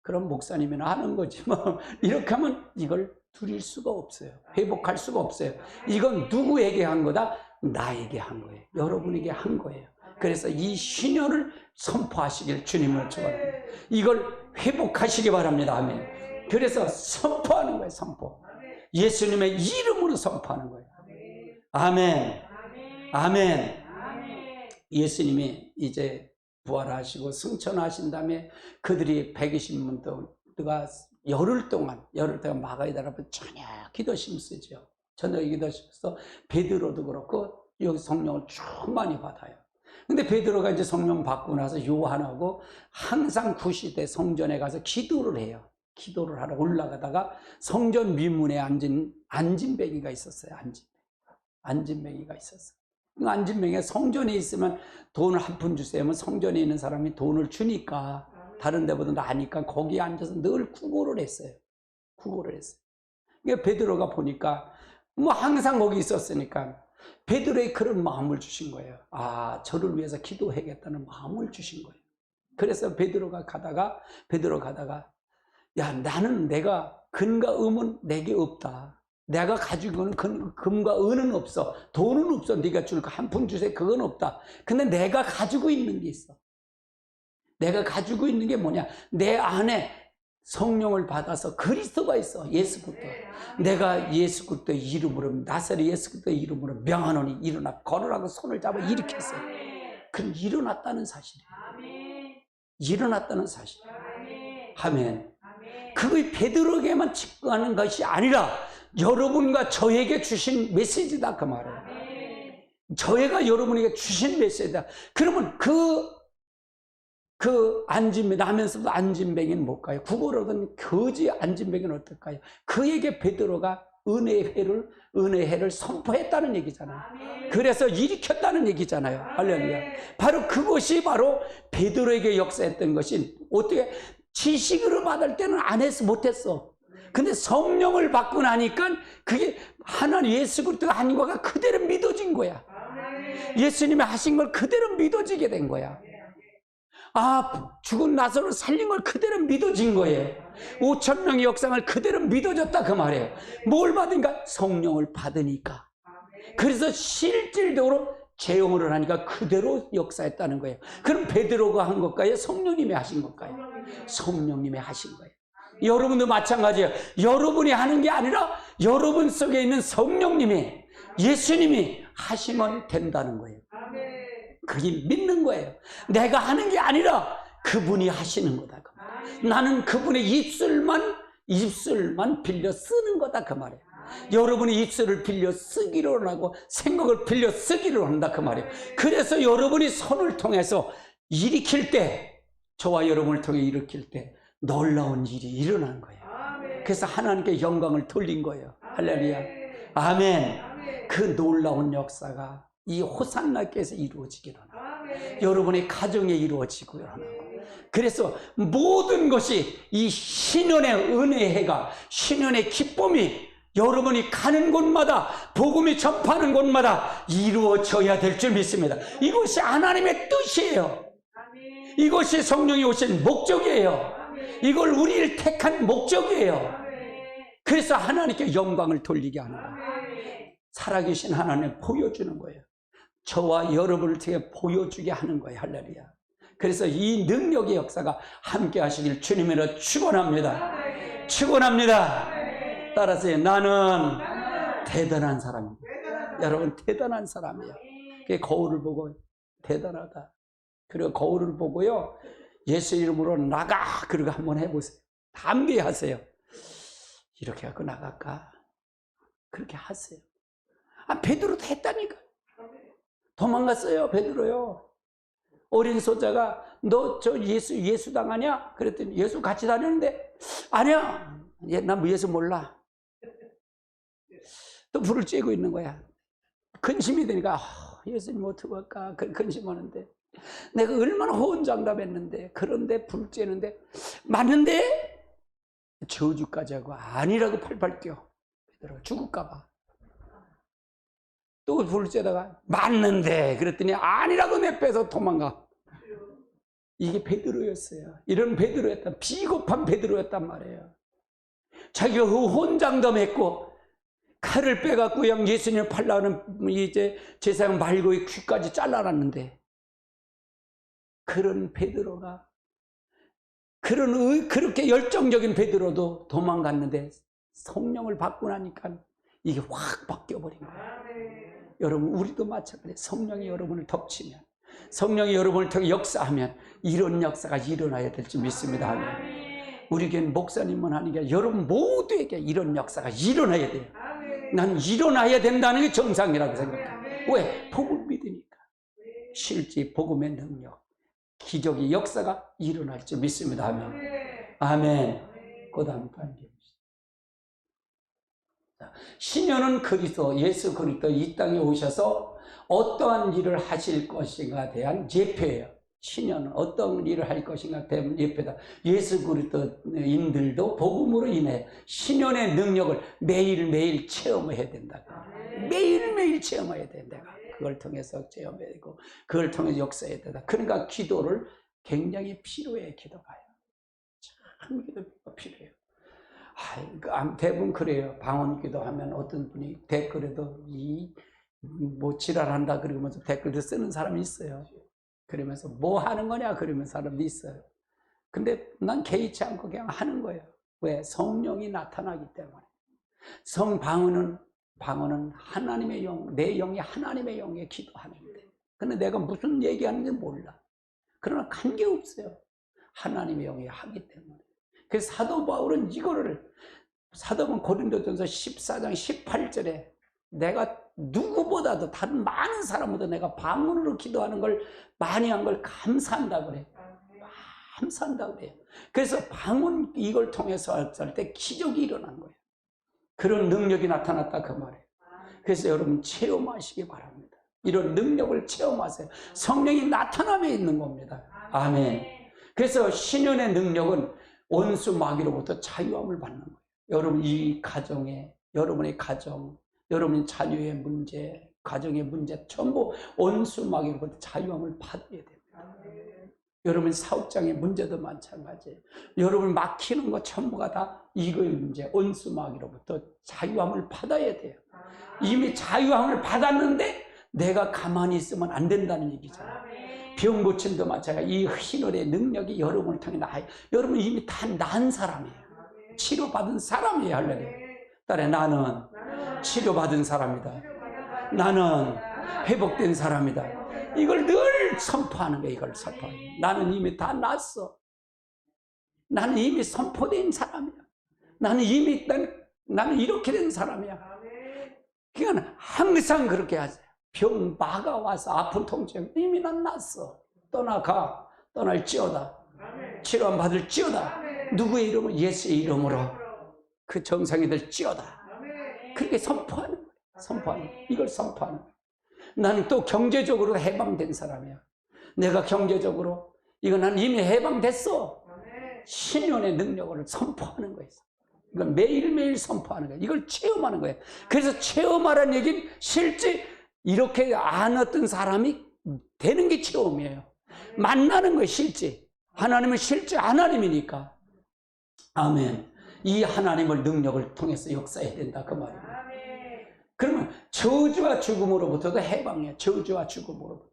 그럼 목사님이나 하는 거지 뭐. 이렇게 하면 이걸 누릴 수가 없어요. 회복할 수가 없어요. 이건 누구에게 한 거다? 나에게 한 거예요. 여러분에게 한 거예요. 그래서 이 신현을 선포하시길 주님을 축원합니다. 이걸 회복하시기 바랍니다. 아멘. 그래서 선포하는 거예요. 선포. 예수님의 이름으로 선포하는 거예요. 아멘. 아멘. 예수님이 이제 부활하시고 승천하신 다음에 그들이 120문도가 열흘 동안 마가다라 앞에 저녁 기도 심쓰죠. 저녁 기도 심어서 베드로도 그렇고 여기 성령을 충만히 받아요. 근데 베드로가 이제 성령 받고 나서 요한하고 항상 구시대 성전에 가서 기도를 해요. 기도를 하러 올라가다가 성전 미문에 앉은 안진뱅이가 있었어요. 안진뱅이가 있었어요. 안진뱅이가 성전에 있으면 돈을 한 푼 주세요 하면 성전에 있는 사람이 돈을 주니까 다른 데보다 나으니까 거기에 앉아서 늘 구걸을 했어요. 그러니까 베드로가 보니까 뭐 항상 거기 있었으니까 베드로의 그런 마음을 주신 거예요. 저를 위해서 기도해야겠다는 마음을 주신 거예요. 그래서 베드로가 가다가 야, 나는 내가 금과 은은 내게 없다. 내가 가지고 있는 금과 은은 없어. 돈은 없어. 네가 줄 거 한 푼 주세요. 그건 없다. 근데 내가 가지고 있는 게 있어. 내가 가지고 있는 게 뭐냐? 내 안에 성령을 받아서 그리스도가 있어. 예수 그리스도. 내가 예수 그리스도의 이름으로 나사렛 예수 그리스도의 이름으로 명하노니 일어나 걸으라고 손을 잡아 일으켰어요. 그럼 일어났다는 사실이에요. 일어났다는 사실이에요. 아멘. 그게 베드로에게만 직구하는 것이 아니라 여러분과 저에게 주신 메시지다 그 말이에요. 저희가 여러분에게 주신 메시지다. 그러면 나면서도 안진뱅이는 뭘까요? 국어로는 거지 안진뱅이는 어떨까요? 그에게 베드로가 은혜해를 선포했다는 얘기잖아요. 그래서 일으켰다는 얘기잖아요. 할렐루야. 바로 그것이 바로 베드로에게 역사했던 것이 어떻게 지식으로 받을 때는 안 했어, 못했어. 근데 성령을 받고 나니까 그게 하나님 예수 그리스도가 하는 거가 그대로 믿어진 거야. 예수님이 하신 걸 그대로 믿어지게 된 거야. 죽은 나사로를 살린 걸 그대로 믿어진 거예요. 5,000명의 역상을 그대로 믿어졌다 그 말이에요. 뭘 받으니까? 성령을 받으니까. 그래서 실질적으로 재용을 하니까 그대로 역사했다는 거예요. 그럼 베드로가 한 것까요? 성령님이 하신 것까요? 성령님이 하신 거예요. 여러분도 마찬가지예요. 여러분이 하는 게 아니라 여러분 속에 있는 성령님이, 예수님이 하시면 된다는 거예요. 그게 믿는 거예요. 내가 하는 게 아니라 그분이 하시는 거다. 나는 그분의 입술만 빌려 쓰는 거다 그 말이에요. 여러분이 입술을 빌려 쓰기로 하고 생각을 빌려 쓰기로 한다 그 말이에요. 그래서 여러분이 손을 통해서 일으킬 때, 저와 여러분을 통해 일으킬 때 놀라운 일이 일어난 거예요. 그래서 하나님께 영광을 돌린 거예요. 할렐루야. 아멘. 그 놀라운 역사가 이 호산나께서 이루어지기를 원합니다. 여러분의 가정에 이루어지고요. 그래서 모든 것이 이 신년의 은혜의 해가, 신년의 기쁨이 여러분이 가는 곳마다, 복음이 전파하는 곳마다 이루어져야 될 줄 믿습니다. 이것이 하나님의 뜻이에요. 이것이 성령이 오신 목적이에요. 이걸 우리를 택한 목적이에요. 그래서 하나님께 영광을 돌리게 하는 거예요. 살아계신 하나님 보여주는 거예요. 저와 여러분을 통해 보여주게 하는 거예요. 할렐루야. 그래서 이 능력의 역사가 함께 하시길 주님으로 축원합니다. 축원합니다. 따라서 나는 대단한 사람입니다. 여러분 대단한 사람이에요. 그 거울을 보고 대단하다. 그리고 거울을 보고요, 예수 이름으로 나가, 그러고 한번 해보세요. 담대 하세요. 이렇게 하고 나갈까? 그렇게 하세요. 베드로도 했다니까. 도망갔어요, 베드로요. 어린 소자가 너 저 예수 당하냐? 그랬더니 예수 같이 다녔는데 아니야. 난 예수 몰라. 또 불을 쬐고 있는 거야. 근심이 되니까 예수님 어떻게 할까? 근심하는데 내가 얼마나 호언장담했는데, 그런데 불 쬐는데 맞는데 저주까지 하고 아니라고 팔팔 뛰어. 베드로가 죽을까 봐. 또 불을 쬐다가 맞는데 그랬더니 아니라고 내빼서 도망가. 이게 베드로였어요. 이런 베드로였단, 비겁한 베드로였단 말이에요. 자기가 호언장담했고 칼을 빼갖고 그냥 예수님을 팔라는 이제 제사장 말고의 귀까지 잘라놨는데, 그런 베드로가, 그렇게 열정적인 베드로도 도망갔는데 성령을 받고 나니까 이게 확 바뀌어버린 거예요. 여러분 우리도 마찬가지예요. 성령이 여러분을 덮치면, 성령이 여러분을 통해 역사하면 이런 역사가 일어나야 될 줄 믿습니다. 아멘. 우리 교회 목사님은 하는 게 여러분 모두에게 이런 역사가 일어나야 돼요. 난 일어나야 된다는 게 정상이라고 생각해요. 왜? 복음을 믿으니까. 실제 복음의 능력, 기적의 역사가 일어날 줄 믿습니다. 아멘. 아멘. 그 다음 단계. 신년은 그리스도, 예수 그리스도 이 땅에 오셔서 어떠한 일을 하실 것인가에 대한 예표예요. 신년은 어떤 일을 할 것인가에 대한 예표다. 예수 그리스도인들도 복음으로 인해 신년의 능력을 매일매일 체험해야 된다. 매일매일 체험해야 된다. 그걸 통해서 체험해야 되고, 그걸 통해서 역사해야 된다. 그러니까 기도를 굉장히 필요해. 기도가요. 참 기도가 필요해요. 대부분 그래요. 방언 기도하면 어떤 분이 댓글에도 뭐 지랄한다 그러면서 댓글도 쓰는 사람이 있어요. 그러면서 뭐 하는 거냐 그러면서 사람도 있어요. 근데 난 개의치 않고 그냥 하는 거예요. 왜? 성령이 나타나기 때문에. 방언은 하나님의 영, 내 영이 하나님의 영에 기도하는데, 근데 내가 무슨 얘기하는지 몰라. 그러나 관계없어요. 하나님의 영이 하기 때문에. 그래서 사도 바울은 사도는 고린도전서 14장 18절에 내가 누구보다도 다른 많은 사람보다 내가 방언으로 기도하는 걸 많이 한 걸 감사한다 그래요. 감사한다 그래요. 그래서 방언 이걸 통해서 할 때 기적이 일어난 거예요. 그런 능력이 나타났다 그 말이에요. 그래서 여러분 체험하시기 바랍니다. 이런 능력을 체험하세요. 성령이 나타남에 있는 겁니다. 아멘. 그래서 신년의 능력은 원수 마귀로부터 자유함을 받는 거예요. 여러분 이 가정에, 여러분의 가정, 여러분의 자녀의 문제, 가정의 문제 전부 원수 마귀로부터 자유함을 받아야 됩니다. 여러분 사업장의 문제도 마찬가지예요. 여러분 막히는 것 전부가 다 이거의 문제, 원수 마귀로부터 자유함을 받아야 돼요. 이미 자유함을 받았는데 내가 가만히 있으면 안 된다는 얘기잖아요. 병 고침도 마찬가지예요. 이 신월의 능력이 여러분을 통해 나아요. 여러분 이미 다 나은 사람이에요. 치료받은 사람이에요. 할렐루야. 따라 나는 치료받은 사람이다. 나는 회복된 사람이다. 이걸 늘 선포하는 거예요. 이걸 선포하는 거예요. 나는 이미 다 났어. 나는 이미 선포된 사람이야. 나는 이미 나는 이렇게 된 사람이야. 그러니까 항상 그렇게 하세요. 병 마가 와서 아픈 통증 이미 난 났어. 떠나가. 떠날지어다. 치료함 받을지어다. 누구의 이름으로? 예수의 이름으로 그 정상이 될지어다. 그렇게 선포하는 거예요. 선포하는 거예요. 이걸 선포하는 거예요. 나는 또 경제적으로 해방된 사람이야. 내가 경제적으로 이거 난 이미 해방됐어. 신년의 능력을 선포하는 거예요. 이건 매일매일 선포하는 거예요. 이걸 체험하는 거예요. 그래서 체험하라는 얘기는 실제 이렇게 안 어떤 사람이 되는 게 체험이에요. 만나는 거예요. 실제 하나님은 실제 하나님이니까. 아멘. 이 하나님을 능력을 통해서 역사해야 된다 그 말입니다. 그러면 저주와 죽음으로부터도 해방이에요. 저주와 죽음으로부터.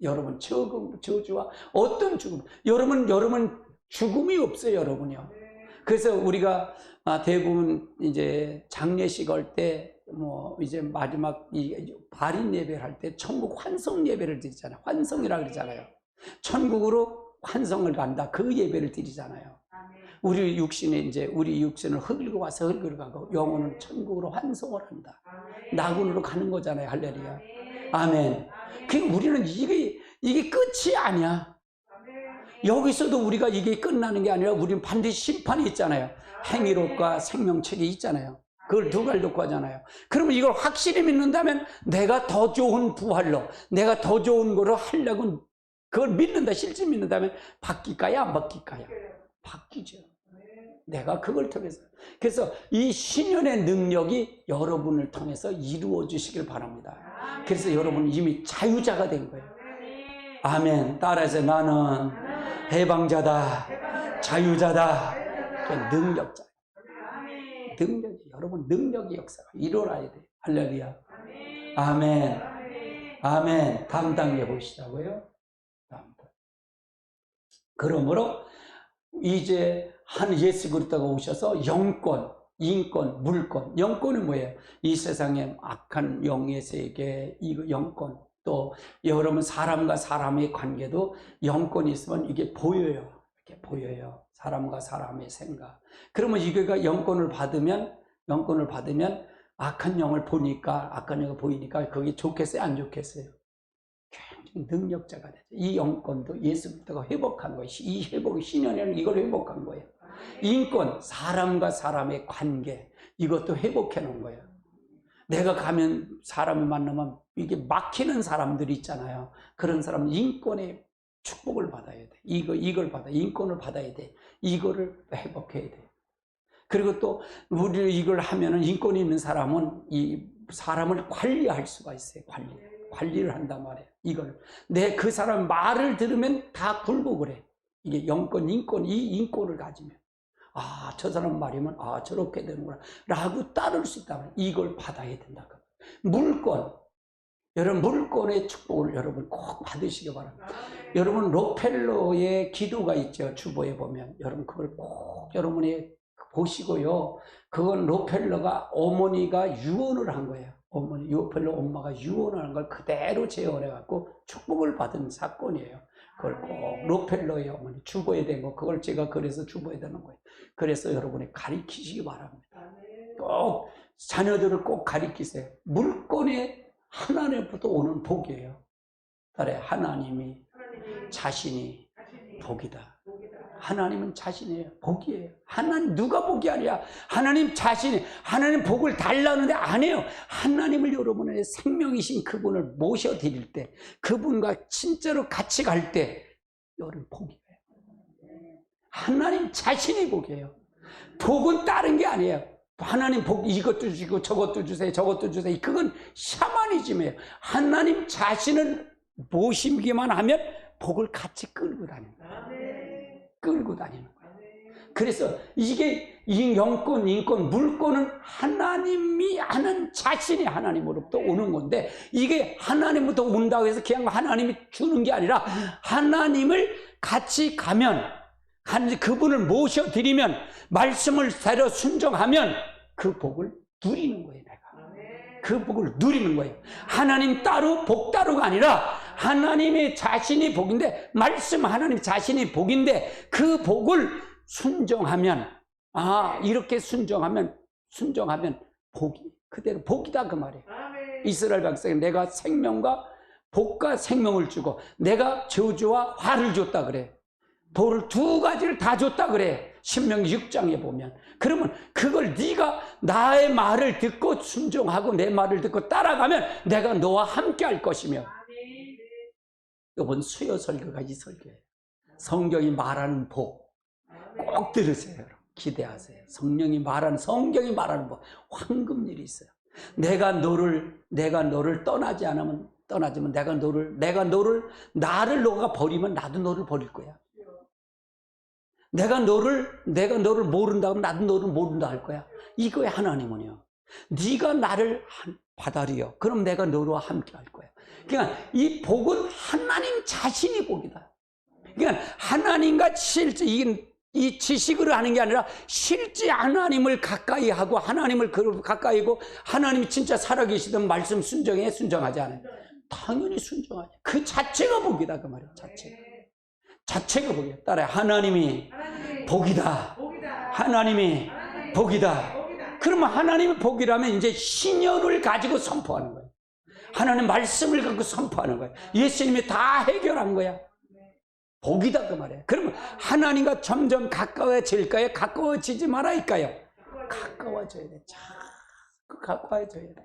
여러분 저주와 어떤 죽음? 여러분 죽음이 없어요. 여러분요. 그래서 우리가 대부분 이제 장례식 할 때 뭐 이제 마지막 이 발인 예배를 할 때 천국 환성 예배를 드리잖아요. 환성이라 그러잖아요. 천국으로 환성을 간다. 그 예배를 드리잖아요. 우리 육신은 흙으로 와서 흙으로 가고 영혼은 천국으로 환성을 한다. 낙원으로 가는 거잖아요. 할렐루야. 아멘. 그 우리는 이게 끝이 아니야. 여기서도 우리가 이게 끝나는 게 아니라 우리는 반드시 심판이 있잖아요. 행위록과 생명책이 있잖아요. 그걸 두 가지 놓고 하잖아요. 그러면 이걸 확실히 믿는다면 내가 더 좋은 부활로, 내가 더 좋은 거로 하려고 그걸 믿는다. 실제 믿는다면 바뀔까요? 안 바뀔까요? 바뀌죠. 내가 그걸 통해서. 그래서 이 신년의 능력이 여러분을 통해서 이루어 주시길 바랍니다. 그래서 여러분은 이미 자유자가 된 거예요. 아멘. 따라서 나는 해방자다. 자유자다. 능력자. 여러분 능력의 역사가 일어나야 돼요. 할렐루야. 아멘. 아멘. 다음 단계 보시자고요. 그러므로 이제 한 예수 그리스도가 오셔서 영권, 인권, 물권. 영권은 뭐예요? 이 세상에 악한 영의 세계, 이거 영권. 또 여러분 사람과 사람의 관계도 영권이 있으면 이게 보여요. 이렇게 보여요. 사람과 사람의 생각. 그러면 이거가 영권을 받으면 악한 영을 보이니까 그게 좋겠어요? 안 좋겠어요? 굉장히 능력자가 되죠. 이 영권도 예수 그리스도가 회복한 거예요. 이 회복이 신년에는 이걸 회복한 거예요. 인권, 사람과 사람의 관계, 이것도 회복해 놓은 거예요. 내가 가면 사람을 만나면 이게 막히는 사람들이 있잖아요. 그런 사람은 인권의 축복을 받아야 돼. 이걸 받아. 인권을 받아야 돼. 이거를 회복해야 돼. 그리고 또 우리 이걸 하면은 인권이 있는 사람은 이 사람을 관리할 수가 있어요. 관리를 한단 말이에요. 이걸 그 사람 말을 들으면 다 굴복을 해. 이게 영권, 인권, 이 인권을 가지면 저 사람 말이면 저렇게 되는구나 라고 따를 수 있다면 이걸 받아야 된다. 물권, 여러분 물권의 축복을 여러분 꼭 받으시기 바랍니다. 여러분 록펠러의 기도가 있죠. 주보에 보면 여러분 그걸 꼭 여러분이 보시고요. 그건 록펠러가 어머니가 유언을 한 거예요. 록펠러 엄마가 유언을 한 걸 그대로 재현해 갖고 축복을 받은 사건이에요. 그걸 꼭 록펠러의 어머니 주보에 된 거, 그걸 제가 그래서 주보에 되는 거예요. 그래서 여러분이 가르치시기 바랍니다. 꼭 자녀들을 꼭 가르치세요. 물권의 하나님부터 오는 복이에요. 하나님이 자신이 복이다. 하나님은 자신이에요. 복이에요. 하나님 누가 복이 아니야. 하나님 자신이 하나님 복을 달라는데 안 해요. 하나님을 여러분의 생명이신 그분을 모셔드릴 때 그분과 진짜로 같이 갈 때 여러분 복이에요. 하나님 자신이 복이에요. 복은 다른 게 아니에요. 하나님 복 이것도 주시고 저것도 주세요. 저것도 주세요. 그건 샤머니즘이에요. 하나님 자신을 모시기만 하면 복을 같이 끌고 다니는 거예요. 끌고 다니는 거예요. 그래서 이게 이 영권, 인권, 물권은 하나님이 하는 자신이 하나님으로부터 오는 건데 이게 하나님부터 온다고 해서 그냥 하나님이 주는 게 아니라 하나님을 같이 가면 그분을 모셔드리면 말씀을 대로 순종하면 그 복을 누리는 거예요. 내가 그 복을 누리는 거예요. 하나님 따로 복 따로가 아니라 하나님의 자신이 복인데 말씀 하나님 자신이 복인데 그 복을 순종하면 이렇게 순종하면 복이 그대로 복이다 그 말이에요. 이스라엘 백성에 내가 생명과 복과 생명을 주고 내가 저주와 화를 줬다 그래. 복을 두 가지를 다 줬다 그래. 신명기 6장에 보면. 그러면 그걸 네가 나의 말을 듣고 순종하고 내 말을 듣고 따라가면 내가 너와 함께 할 것이며. 이번 수요 설교가 이 설교예요. 성경이 말하는 복 꼭 들으세요. 여러분. 기대하세요. 성경이 말하는 복 황금일이 있어요. 내가 너를 떠나지 않으면 떠나지만 나를 너가 버리면 나도 너를 버릴 거야. 내가 너를 모른다고 하면 나도 너를 모른다 할 거야. 이거야 하나님은요. 네가 나를 받아들여. 그럼 내가 너와 함께 할 거야. 그러니까 이 복은 하나님 자신이 복이다. 그러니까 하나님과 실제 이 지식으로 하는 게 아니라 실제 하나님을 가까이 하고 하나님을 가까이고 하나님이 진짜 살아계시던 말씀 순종하지 않아요. 당연히 순종하죠. 그 자체가 복이다 그 말이에요. 자체가 복이에요. 따라해. 하나님이 복이다. 하나님이 복이다. 그러면 하나님이 복이라면 이제 신념을 가지고 선포하는 거예요. 하나님 말씀을 갖고 선포하는 거예요. 예수님이 다 해결한 거야. 복이다 그 말이에요. 그러면 하나님과 점점 가까워질까요? 가까워지지 말아일까요? 가까워져야 돼. 자꾸 가까워져야 돼.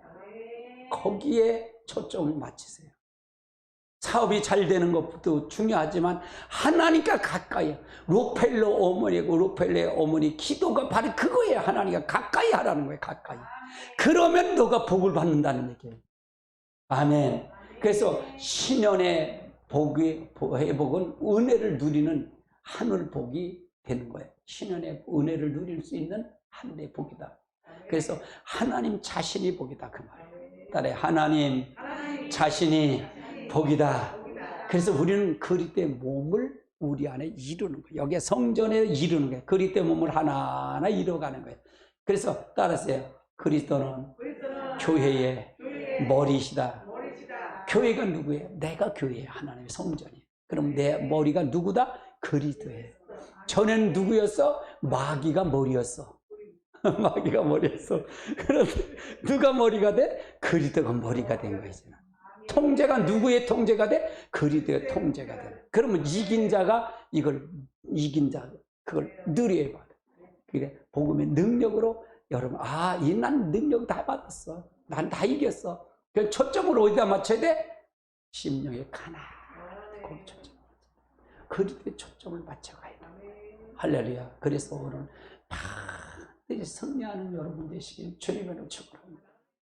거기에 초점을 맞추세요. 사업이 잘 되는 것도 중요하지만 하나님과 가까이. 로펠러 어머니고 로펠러의 어머니 기도가 바로 그거예요. 하나님과 가까이 하라는 거예요. 가까이. 그러면 너가 복을 받는다는 얘기예요. 아멘. 그래서 신년의 회복은 은혜를 누리는 하늘 복이 되는 거예요. 신년의 은혜를 누릴 수 있는 하늘의 복이다. 그래서 하나님 자신이 복이다 그 말이에요. 따라해. 하나님 자신이 복이다. 그래서 우리는 그리스도의 몸을 우리 안에 이루는 거예요. 여기에 성전에 이루는 거예요. 그리스도의 몸을 하나하나 이루어가는 거예요. 그래서 따라서요. 그리스도는 교회의 머리시다. 교회가 누구예요? 내가 교회예요. 하나님의 성전이에요. 그럼 내 머리가 누구다? 그리스도예요. 전에는 누구였어? 마귀가 머리였어. 마귀가 머리였어. 그런데 누가 머리가 돼? 그리스도가 머리가 된 거지. 통제가 누구의 통제가 돼? 그리스도의 통제가 돼. 그러면 이긴 자가 그걸 누려야 받아. 그게 복음의 능력으로 여러분, 난 능력 다 받았어. 난 다 이겼어. 그 초점을 어디다 맞춰야 돼? 심령의 가난한 초점. 그리스도의 초점을 맞춰가야 돼. 할렐루야. 그래서 오늘 반드시 승리하는 여러분 되시길 주님으로 축원합니다.